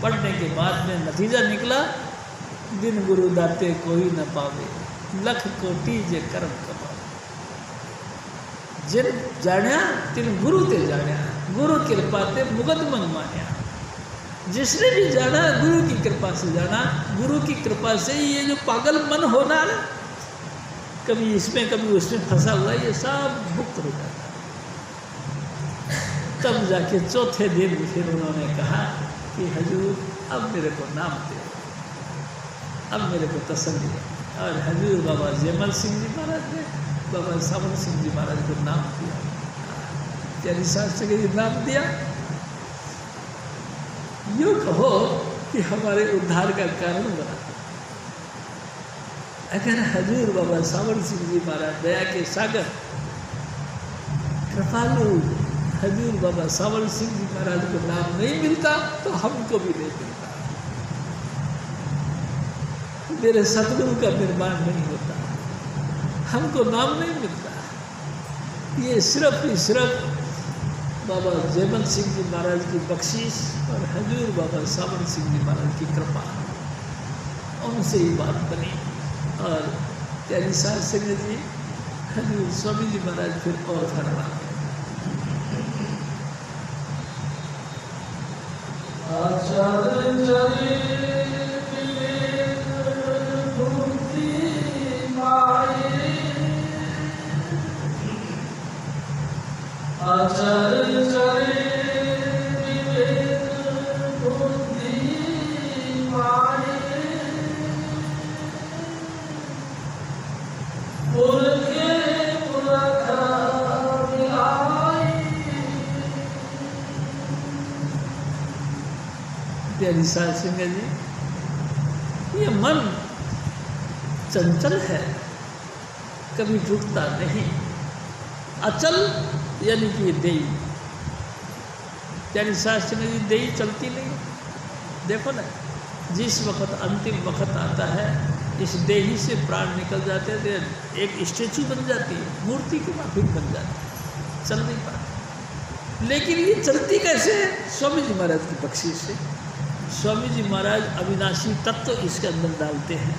पढ़ने के बाद में नतीजा निकला, दिन गुरु दाते कोई न पावे, लख कोटि जे कर्म कमावे। जिन जाण्या तिन गुरु ते जाण्या, गुरु कृपा ते मुगत मन मान्या। जिसने भी जाना गुरु की कृपा से जाना, गुरु की कृपा से ये जो पागल मन होना है, कभी इसमें कभी उसमें फंसा हुआ, ये सब मुक्त हो जाता। तब जाके चौथे दिन फिर उन्होंने कहा कि हजूर अब मेरे को नाम दे, अब मेरे को तसल्ली है। और हजूर बाबा जयमल सिंह जी महाराज ने बाबा सावर सिंह जी महाराज को नाम दिया, प्यारी साध संगत जी नाम दिया। यूँ कहो कि हमारे उद्धार का कारण बना। अगर हजूर बाबा सावर सिंह जी महाराज दया के सागर कृपालु हजूर बाबा सावर सिंह जी महाराज को नाम नहीं मिलता तो हमको भी नहीं मिलता, मेरे सतगुरु का निर्माण नहीं होता, हमको नाम नहीं मिलता। ये सिर्फ ही सिर्फ बाबा जयमल सिंह जी महाराज की बख्शीश और हजूर बाबा सावर सिंह जी महाराज की कृपा, उनसे ही बात बनी। और प्यारी साध संगत जी, हजूर स्वामी जी महाराज फिर और फरमा प्यारी साध संगत जी, ये मन चंचल है, कभी रुकता नहीं। अचल यानी कि देही, प्यारी साध संगत जी देही चलती नहीं। देखो ना, जिस वक्त अंतिम वक्त आता है, इस देही से प्राण निकल जाते हैं तो एक स्टेचू बन जाती है, मूर्ति की माफिक बन जाती है, चल नहीं पाती। लेकिन ये चलती कैसे है? स्वामी जी महाराज की बख्शीश से। स्वामी जी महाराज अविनाशी तत्व इसके अंदर डालते हैं।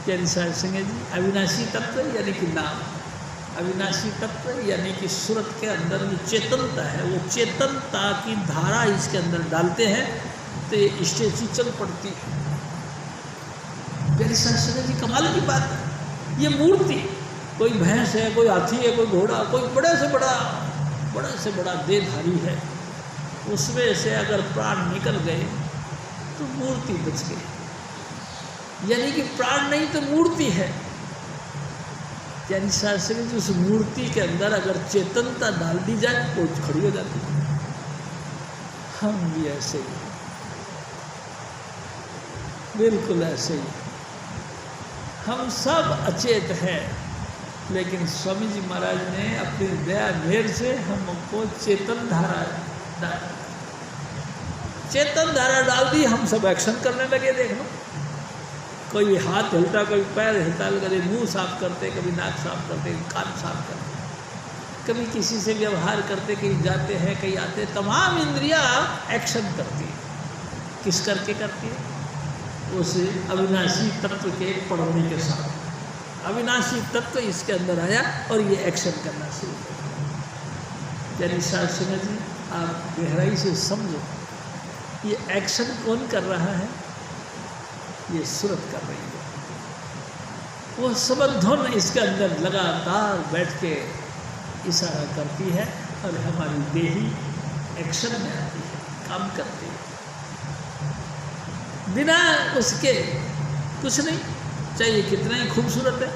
प्यारी साध संगत जी, अविनाशी तत्व यानी कि नाम, अविनाशी तत्व यानी कि सूरत के अंदर जो चेतनता है, वो चेतनता की धारा इसके अंदर डालते हैं तो ये स्टेचू चल पड़ती है। प्यारी साध संगत जी, कमाल की बात है। ये मूर्ति, कोई भैंस है, कोई हाथी है, कोई घोड़ा, कोई बड़े से बड़ा देहधारी है, उसमें से अगर प्राण निकल गए तो मूर्ति बच गई, यानी कि प्राण नहीं तो मूर्ति है। यानी शास्त्र उस मूर्ति के अंदर अगर चेतनता डाल दी जाए तो खड़ी हो जाती है। हम भी ऐसे ही, बिल्कुल ऐसे ही, हम सब अचेत हैं, लेकिन स्वामी जी महाराज ने अपनी दया मेहर से हमको चेतन धारा डाल दी। हम सब एक्शन करने लगे। देख लो, कोई हाथ हिलता, कोई पैर हिलता, कभी मुंह साफ करते, कभी नाक साफ करते, कान साफ करते, कभी किसी से व्यवहार करते, कहीं जाते हैं, कहीं आते हैं। तमाम इंद्रियां एक्शन करती है। किस करके करती है? उस अविनाशी तत्व के पढ़ने के साथ अविनाशी तत्व इसके अंदर आया और ये एक्शन करना शुरू कर। यानी साध संगत जी, आप गहराई से समझो, ये एक्शन कौन कर रहा है? ये सूरत कर रही है। वो सबधुन इसके अंदर लगातार बैठ के इशारा करती है और हमारी देही एक्शन में आती है, काम करती है। बिना उसके कुछ नहीं, चाहे कितना ही खूबसूरत है,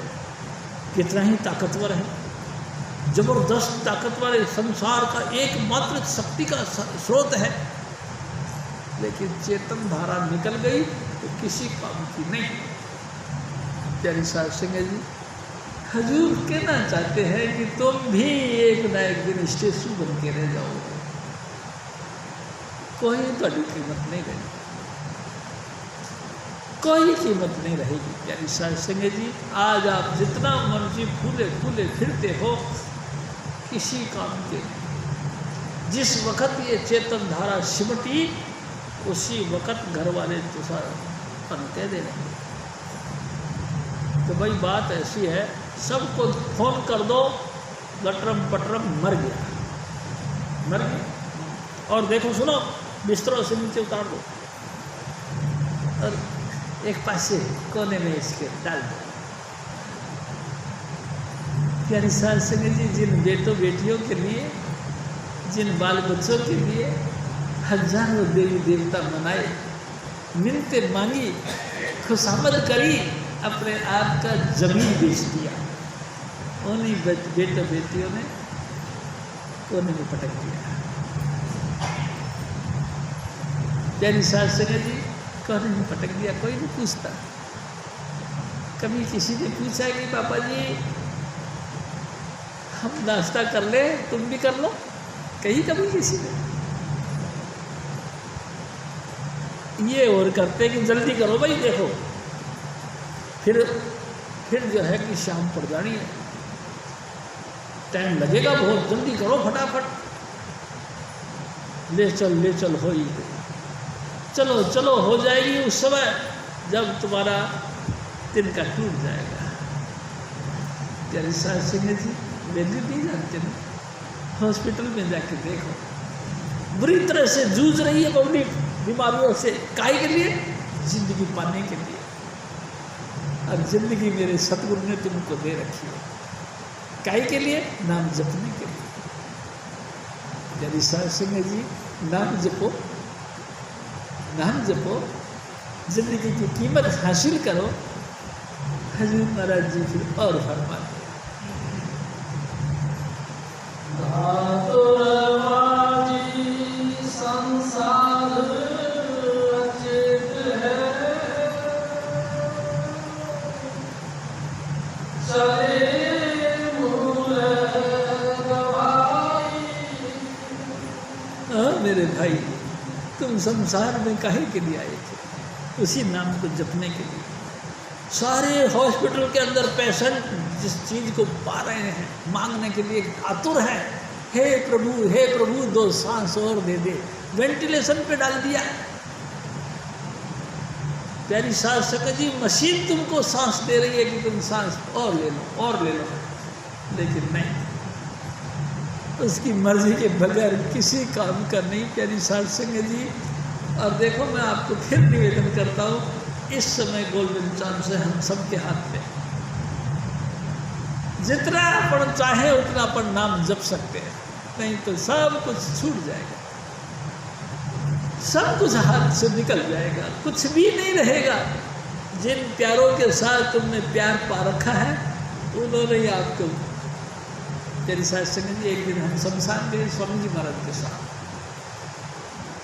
कितना ही ताकतवर है, जबरदस्त ताकतवर है, संसार का एकमात्र शक्ति का स्रोत है, लेकिन चेतन धारा निकल गई तो किसी काम की नहीं। प्यारी साहब सिंह जी, हजूर कहना चाहते हैं कि तुम भी एक ना एक दिन स्टेचू बन के रह जाओगे, कोई तुम्हारी कीमत नहीं रहेगी, कोई कीमत नहीं रहेगी। प्यारी साहब सिंह जी, आज आप जितना मर्जी फूले फूले फिरते हो, किसी काम के नहीं। जिस वक़्त ये चेतन धारा सिमटी, उसी वक़्त घर वाले तो सारा पनते दे देंगे। तो भाई बात ऐसी है, सबको फोन कर दो, लटरम पटरम मर गया, मर गया। और देखो सुनो, बिस्तरों से नीचे उतार दो और एक पासे कोने में इसके डाल दो। प्यारी साहब सिंह जी, जिन बेटों बेटियों के लिए, जिन बाल बच्चों के लिए हजारों देवी देवता मनाए, मिन्नतें मांगी, खुशामद करी, अपने आप का जमीन बेच दिया, उन्हीं बेटों बेटियों ने कोने में पटक दिया। प्यारी साहब सिंह जी, कोने में पटक दिया, कोई नहीं पूछता। कभी किसी ने पूछा कि पापा जी हम नाश्ता कर ले, तुम भी कर लो, कहीं कभी किसी ने ये और करते कि जल्दी करो भाई, देखो फिर जो है कि शाम पड़ जानी है, टाइम लगेगा बहुत, जल्दी करो फटाफट, ले चल हो ही गई, चलो चलो हो जाएगी उस समय जब तुम्हारा तिनका टूट जाएगा। प्यारी साहब सिंह जी, वैल्यू नहीं जानते ना, हॉस्पिटल में जाके देखो, बुरी तरह से जूझ रही है पब्लिक बीमारियों से, काहे के लिए? जिंदगी पाने के लिए। और जिंदगी मेरे सतगुरु ने तुमको दे रखी है, काहे के लिए? नाम जपने के लिए। प्यारी साहब सिंह जी, नाम जपो, नाम जपो, जिंदगी की कीमत हासिल करो। हजूर महाराज जी फिर और फरमाते संसार अचेत है, चले भूल गवाई। मेरे भाई, तुम संसार में काहे के लिए आए थे? उसी नाम को जपने के लिए। सारे हॉस्पिटल के अंदर पेशेंट जिस चीज़ को पा रहे हैं, मांगने के लिए आतुर हैं, हे प्रभु 2 सांस और दे दे, वेंटिलेशन पे डाल दिया। प्यारी साहब सिंह जी, मशीन तुमको सांस दे रही है कि तुम सांस और ले लो, लेकिन नहीं, उसकी मर्जी के बगैर किसी काम का नहीं। प्यारी साहब सिंह जी, और देखो मैं आपको फिर निवेदन करता हूँ, इस समय गोल्डन चांस है हम सबके हाथ में, जितना अपन चाहे उतना अपन नाम जप सकते हैं, नहीं तो सब कुछ छूट जाएगा, सब कुछ हाथ से निकल जाएगा, कुछ भी नहीं रहेगा। जिन प्यारों के साथ तुमने प्यार पा रखा है, उन्होंने ही आपको। तेरी साथ सिंह जी, एक दिन हम शमशान गए स्वामी जी महाराज के साथ,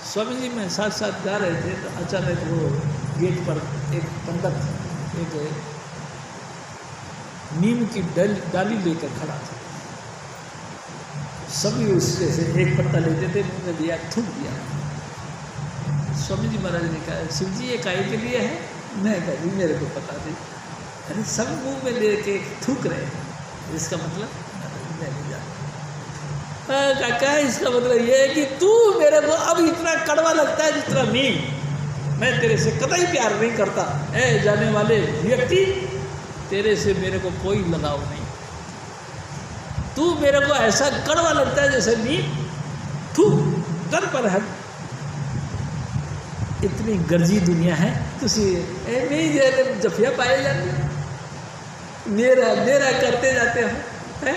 स्वामी जी में साथ साथ जा रहे थे, तो अचानक वो गेट पर एक पंडित एक नीम की डाली लेकर खड़ा था। सभी उससे से एक पत्ता लेते थे, मुँह में दिया, थूक दिया। स्वामी जी महाराज ने कहा, शिव जी ये काहे के लिए है? मैं कहा जी मेरे को पता नहीं। अरे सब मुँह में लेके थूक रहे हैं, इसका मतलब मैं नहीं जानता। काका इसका मतलब ये है कि तू मेरे को अब इतना कड़वा लगता है जितना नीम, मैं तेरे से कतई प्यार नहीं करता। ए जाने वाले व्यक्ति, तेरे से मेरे को कोई लगाव नहीं, तू मेरे को ऐसा कड़वा लगता है जैसे नीम, तू दर पर है। इतनी गर्जी दुनिया है, तुसी नहीं जफिया पाए जाते, मेरा करते जाते हो, है?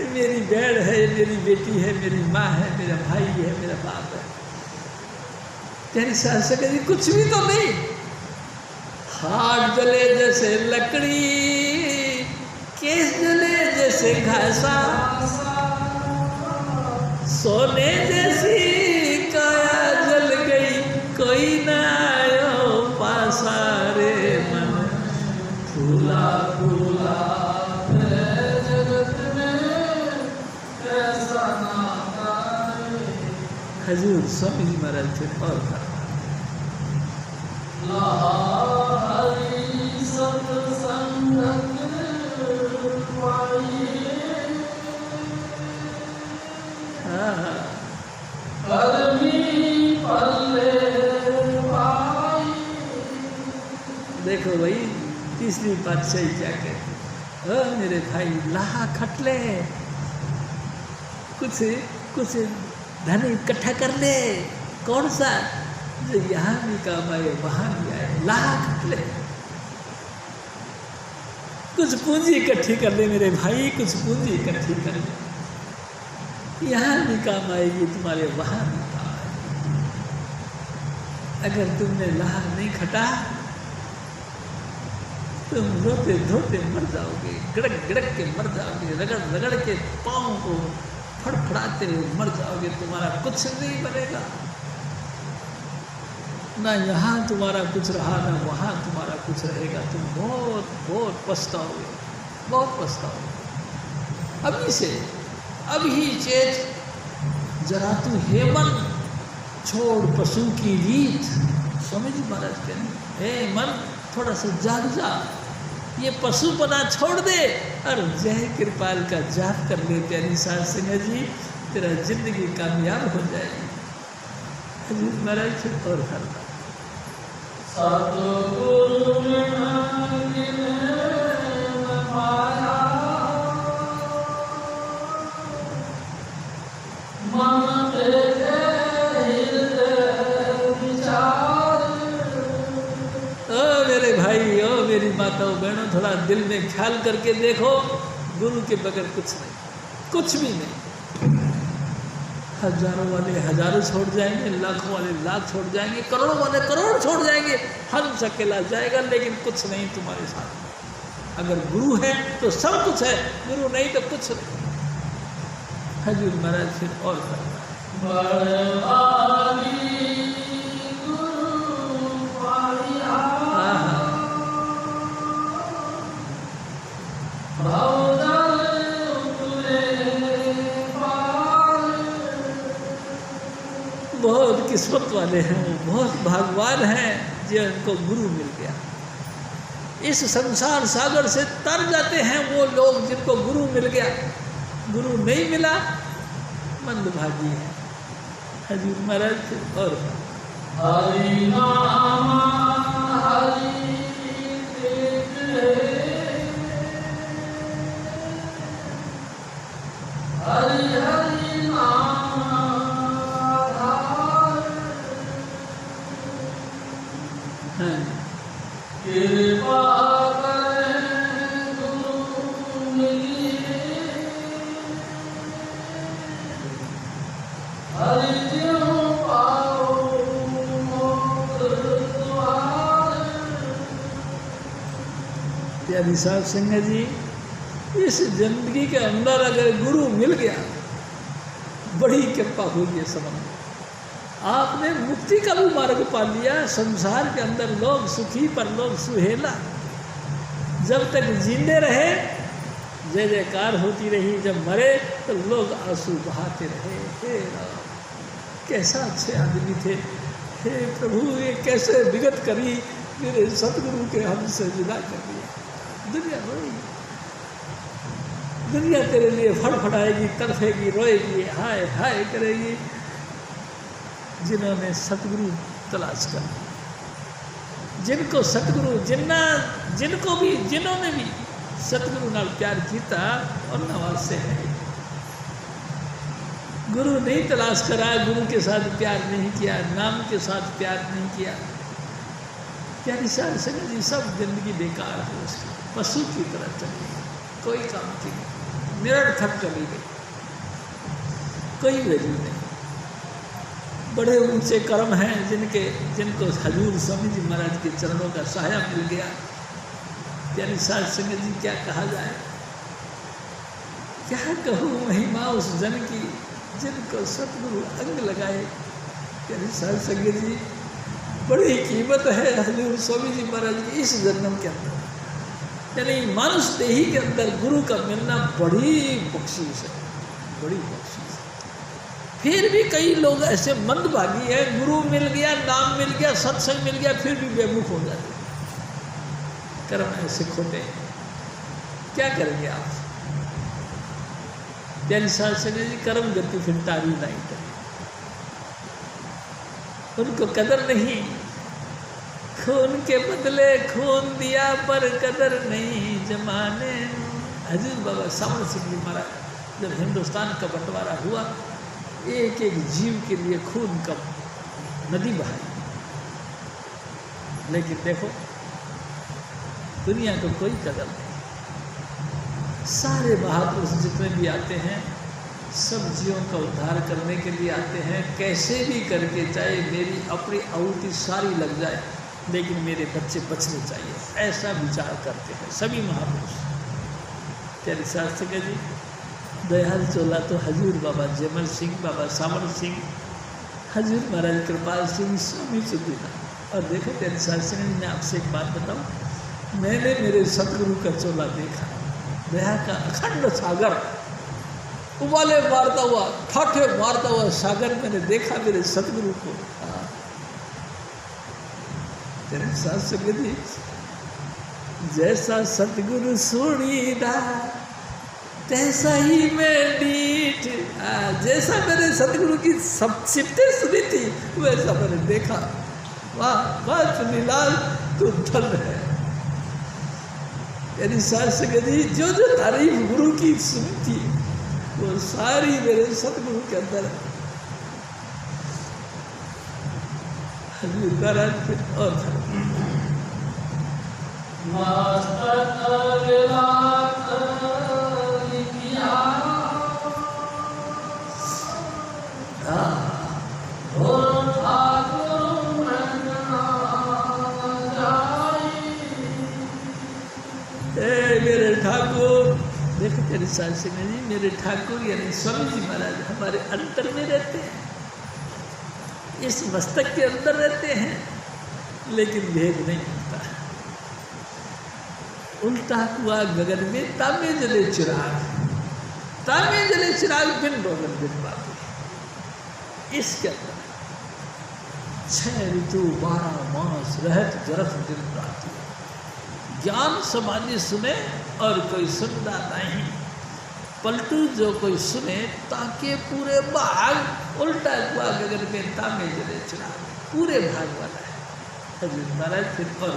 मेरी बहन है, मेरी बेटी है, मेरी माँ है, मेरा भाई है, मेरा बाप है। तेरी सास कभी कुछ भी तो नहीं, हाथ जले जैसे लकड़ी, केस जले जैसे घासा, सोने जैसी काया जल गई, कोई ना आयो पासा रे मन फूला फूला जगत में कैसा नाता रे। हजूर स्वामी जी महाराज थे और था हरि सत्संग देखो भाई तीसरी पातशाही क्या कहते, मेरे भाई लाहा खटले, कुछ धन इकट्ठा कर ले, कौन सा जो यहाँ भी काम आए वहाँ भी आए, लाहा खटले, कुछ पूंजी इकट्ठी कर ले मेरे भाई, कुछ पूंजी इकट्ठी कर ले, यहाँ भी काम आएगी तुम्हारे, वहाँ भी काम आएगी। अगर तुमने लाहा नहीं खटा तुम रोते धोते मर जाओगे, गड़क गड़क के मर जाओगे, रगड़ रगड़ के पाँव को फड़फड़ाते हुए मर जाओगे, तुम्हारा कुछ नहीं बनेगा, ना यहाँ तुम्हारा कुछ रहा ना वहाँ तुम्हारा कुछ रहेगा, तुम बहुत बहुत पछताओगे, बहुत पछताओगे। अभी से अभी चेत जरा तू हे मन छोड़ पशु की रीत, स्वामी जी महाराज कहते हे मन थोड़ा सा जाग जा, ये पशुपना छोड़ दे और जय कृपाल का जाप कर ले प्यारी साध संगत जी, तेरा जिंदगी कामयाब हो जाएगी। हजूर महाराज से और करता मेरे भाई ओ मेरी माताओं बहनों, थोड़ा दिल में ख्याल करके देखो, गुरु के बगैर कुछ नहीं, कुछ भी नहीं। हजारों वाले हजारों छोड़ जाएंगे, लाखों वाले लाख छोड़ जाएंगे, करोड़ों वाले करोड़ छोड़ जाएंगे, हंस अकेला जाएगा, लेकिन कुछ नहीं तुम्हारे साथ। अगर गुरु है तो सब कुछ है, गुरु नहीं तो कुछ नहीं। हजूर महाराज फिर और बहुत किस्मत वाले हैं वो, बहुत भाग्यवान हैं जिनको गुरु मिल गया। इस संसार सागर से तर जाते हैं वो लोग जिनको गुरु मिल गया, गुरु नहीं मिला मंदभागी है। हजूर महाराज और हरि नाम हरि हरि हरि नाम कृपा करें गुरु मिलिए, हरि ज्यों पाओ मोक्ष द्वार। प्यारी साहब सिंह जी, इस जिंदगी के अंदर अगर गुरु मिल गया, बड़ी कृपा हुई है। समझ आपने मुक्ति का भी मार्ग पा लिया। संसार के अंदर लोग सुखी पर लोग सुहेला, जब तक जिंदे रहे जय जयकार होती रही, जब मरे तो लोग आंसू बहाते रहे। हे राम, कैसा अच्छे आदमी थे, हे प्रभु ये कैसे विगत करी, मेरे सतगुरु के हमसे विदा कर दिया। दुनिया रोएगी, दुनिया तेरे लिए फड़फड़ाएगी, तड़फेगी, रोएगी, हाय हाय करेगी। जिन्होंने सतगुरु तलाश कर, जिनको सतगुरु जिन्होंने भी सतगुरु नाल प्यार किया और नवाज से है। गुरु नहीं तलाश करा, गुरु के साथ प्यार नहीं किया, नाम के साथ प्यार नहीं किया, प्यारी साध संगत जी सब जिंदगी बेकार है उसकी, पशु की तरह चली गई, कोई काम की नहीं, निरर्थक चली गई, कोई वैल्यू नहीं। बड़े ऊंचे कर्म हैं जिनको हजूर स्वामी जी महाराज के चरणों का सहाया मिल गया। प्यारी साध संगत जी, क्या कहा जाए, क्या कहूँ महिमा उस जन की जिनको सतगुरु अंग लगाए। प्यारी साध संगत जी, बड़ी कीमत है हजूर स्वामी जी महाराज की इस जन्म के अंदर, यानी मानुष देही के अंदर गुरु का मिलना बड़ी बख्शीश है, बड़ी बख्शीश है। फिर भी कई लोग ऐसे मंदभागी हैं, गुरु मिल गया, नाम मिल गया, सत्संग मिल गया, फिर भी बेमुख हो जाते। कर्म ऐसे खोटे हैं, क्या करेंगे आप? प्यारी साध संगत जी, कर्म गति फिर तारी नहीं करें, उनको कदर नहीं। खून के बदले खून दिया पर कदर नहीं जमाने। हजूर बाबा सामर सिंह जी महाराज जब हिंदुस्तान का बंटवारा हुआ, एक एक जीव के लिए खून का नदी बहाई, लेकिन देखो दुनिया को कोई कदर नहीं। सारे महापुरुष जितने भी आते हैं सब जीवों का उद्धार करने के लिए आते हैं, कैसे भी करके, चाहे मेरी अपनी आहुति सारी लग जाए लेकिन मेरे बच्चे बचने चाहिए, ऐसा विचार करते हैं सभी महापुरुष। प्यारी साध संगत जी, दयाल चोला तो हजूर बाबा जयमल सिंह, बाबा सामर सिंह, हजूर महाराज कृपाल सिंह, स्वामी सुखीनाथ। और देखो प्यारी साध संगत जी, मैं आपसे एक बात बताऊँ, मैंने मेरे सतगुरु का चोला देखा, दया का अखंड सागर, उबाले मारता हुआ, ठाठे मारता हुआ सागर मैंने देखा मेरे सतगुरु को। तेरे साथ संगत जी, जैसा सतगुरु सुनीदा तैसा ही मैं डीठ, जैसा मैंने सतगुरु की सब सिफतें सुनी थी वैसा मैंने देखा। वाह वाह चुनीलाल, तू धन है। तेरी साथ संगत जी, जो जो तारीफ गुरु की सुनी थी वो सारी मेरे सतगुरु के अंदर है। हजूर महाराज और मेरे ठाकुर, देखो तेरे साथ संगत जी, मेरे ठाकुर यानी स्वामी जी महाराज हमारे अंतर में रहते हैं, इस मस्तक के अंदर रहते हैं, लेकिन भेद नहीं होता। उल्टा हुआ गगन में तामे जले चिराग, तामे जले चिराग बिन रोगन बिन बाती। इसके अंदर 6 ऋतु 12 मास रहत जरत दिन राती। ज्ञान समाधि सुने और कोई सुनता नहीं, पलटू जो कोई सुने ताके पूरे भाग। उल्टा हुआ गगन में तामे जले चिराग, पूरे भाग वाला है। हजूर महाराज फिर और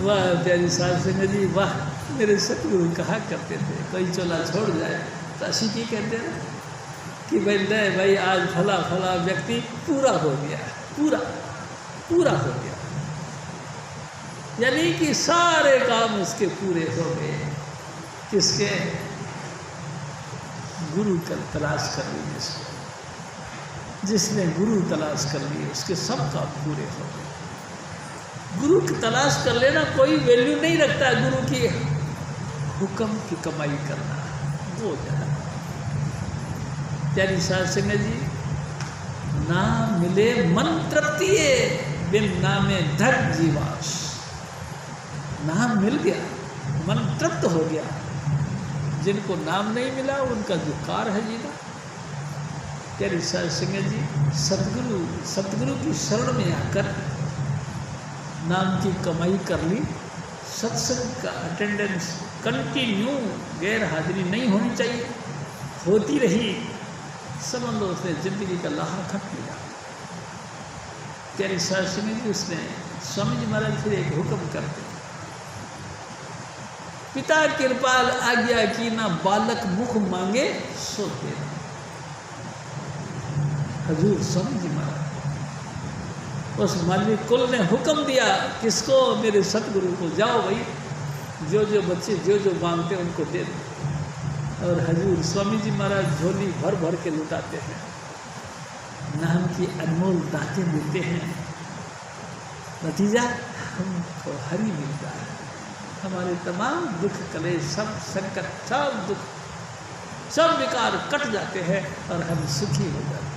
वाह प्यारी साध संगत जी, वाह मेरे सतगुरु कहा करते थे, कोई चोला छोड़ जाए तो असी की कहते हैं कि भाई ले भाई आज फला फला व्यक्ति पूरा हो गया, पूरा पूरा हो गया, यानी कि सारे काम उसके पूरे हो गए। किसके? गुरु का तलाश कर ली जिसने गुरु तलाश कर ली उसके सब काम पूरे हो गए। गुरु की तलाश कर लेना कोई वैल्यू नहीं रखता, गुरु की हुक्म की कमाई करना वो ज़्यादा। प्यारी साध संगत जी, ना मिले मन तृप्ति बिन नामे धर जीवास। नाम मिल गया, मन तृप्त हो गया। जिनको नाम नहीं मिला उनका धिक्कार है जीना। प्यारी साध संगत जी, सतगुरु की शरण में आकर नाम की कमाई कर ली, सत्संग का अटेंडेंस कंटिन्यू, गैर हाजिरी नहीं होनी चाहिए, होती रही, समझ लो उसने जिंदगी का लाहा खट लिया। प्यारी साध संगत जी, उसने स्वामी जी महाराज फिर एक हुक्म करते, पिता कृपाल आज्ञा की ना बालक मुख मांगे सो देना। हजूर स्वामी जी महाराज। उस मालवी कुल ने हुक्म दिया किसको? मेरे सतगुरु को, जाओ भाई जो जो बच्चे जो जो मांगते हैं उनको दे दो। और हजूर स्वामी जी महाराज झोली भर भर के लुटाते हैं, नाम की अनमोल दातें देते हैं। नतीजा हमको हरि मिलता है, हमारे तमाम दुख कलेश सब संकट सब दुख सब विकार कट जाते हैं और हम सुखी हो जाते हैं।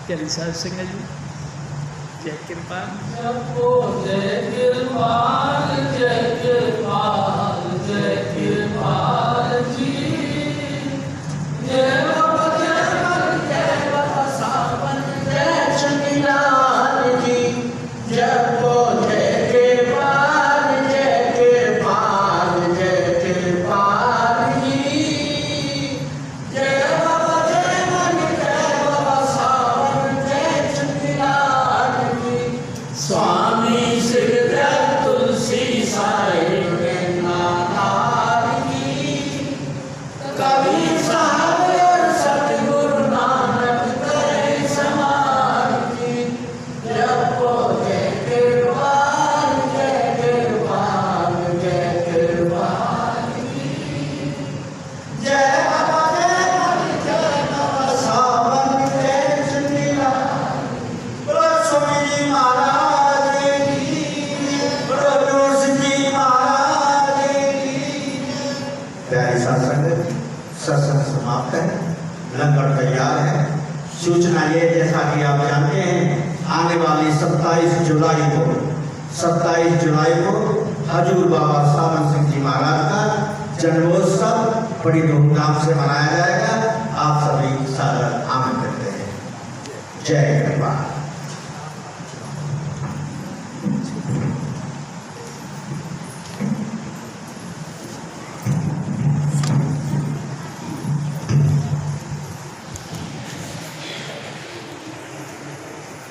प्यारी साहब सिंह जी, जय कृपाल, जय कृपाल, जय कृपाल, जय कृपाल जी, जय बाबा जय जय बाबा सावन, जय चंद्रलाल जी, जय को जय कृपाल, जय कृपाल, जय कृपाल जी, जय बाबा जय बाबा सावन, जय चंद्रलाल जी, स्वामी सिद्ध तुलसी साई नाथ की, कभी साहब और सतगुरु नानक करे समान की, जपो जय कृपाल, जय कृपाल, जय कृपाल की, जय बाबा जय बाबा सावन, जय चंद्रलाल, बोलो स्वामी जी महाराज की, बोलो तुलसी जी महाराज की। प्यारी सत्संग समाप्त है, लंगर तैयार है। सूचना ये, जैसा कि आप जानते हैं, आने वाली 27 जुलाई को हजूर बाबा सावन सिंह जी महाराज का जन्मोत्सव बड़ी धूमधाम से मनाया जाएगा। आप सभी सादर आमंत्रित हैं। जय कृपा।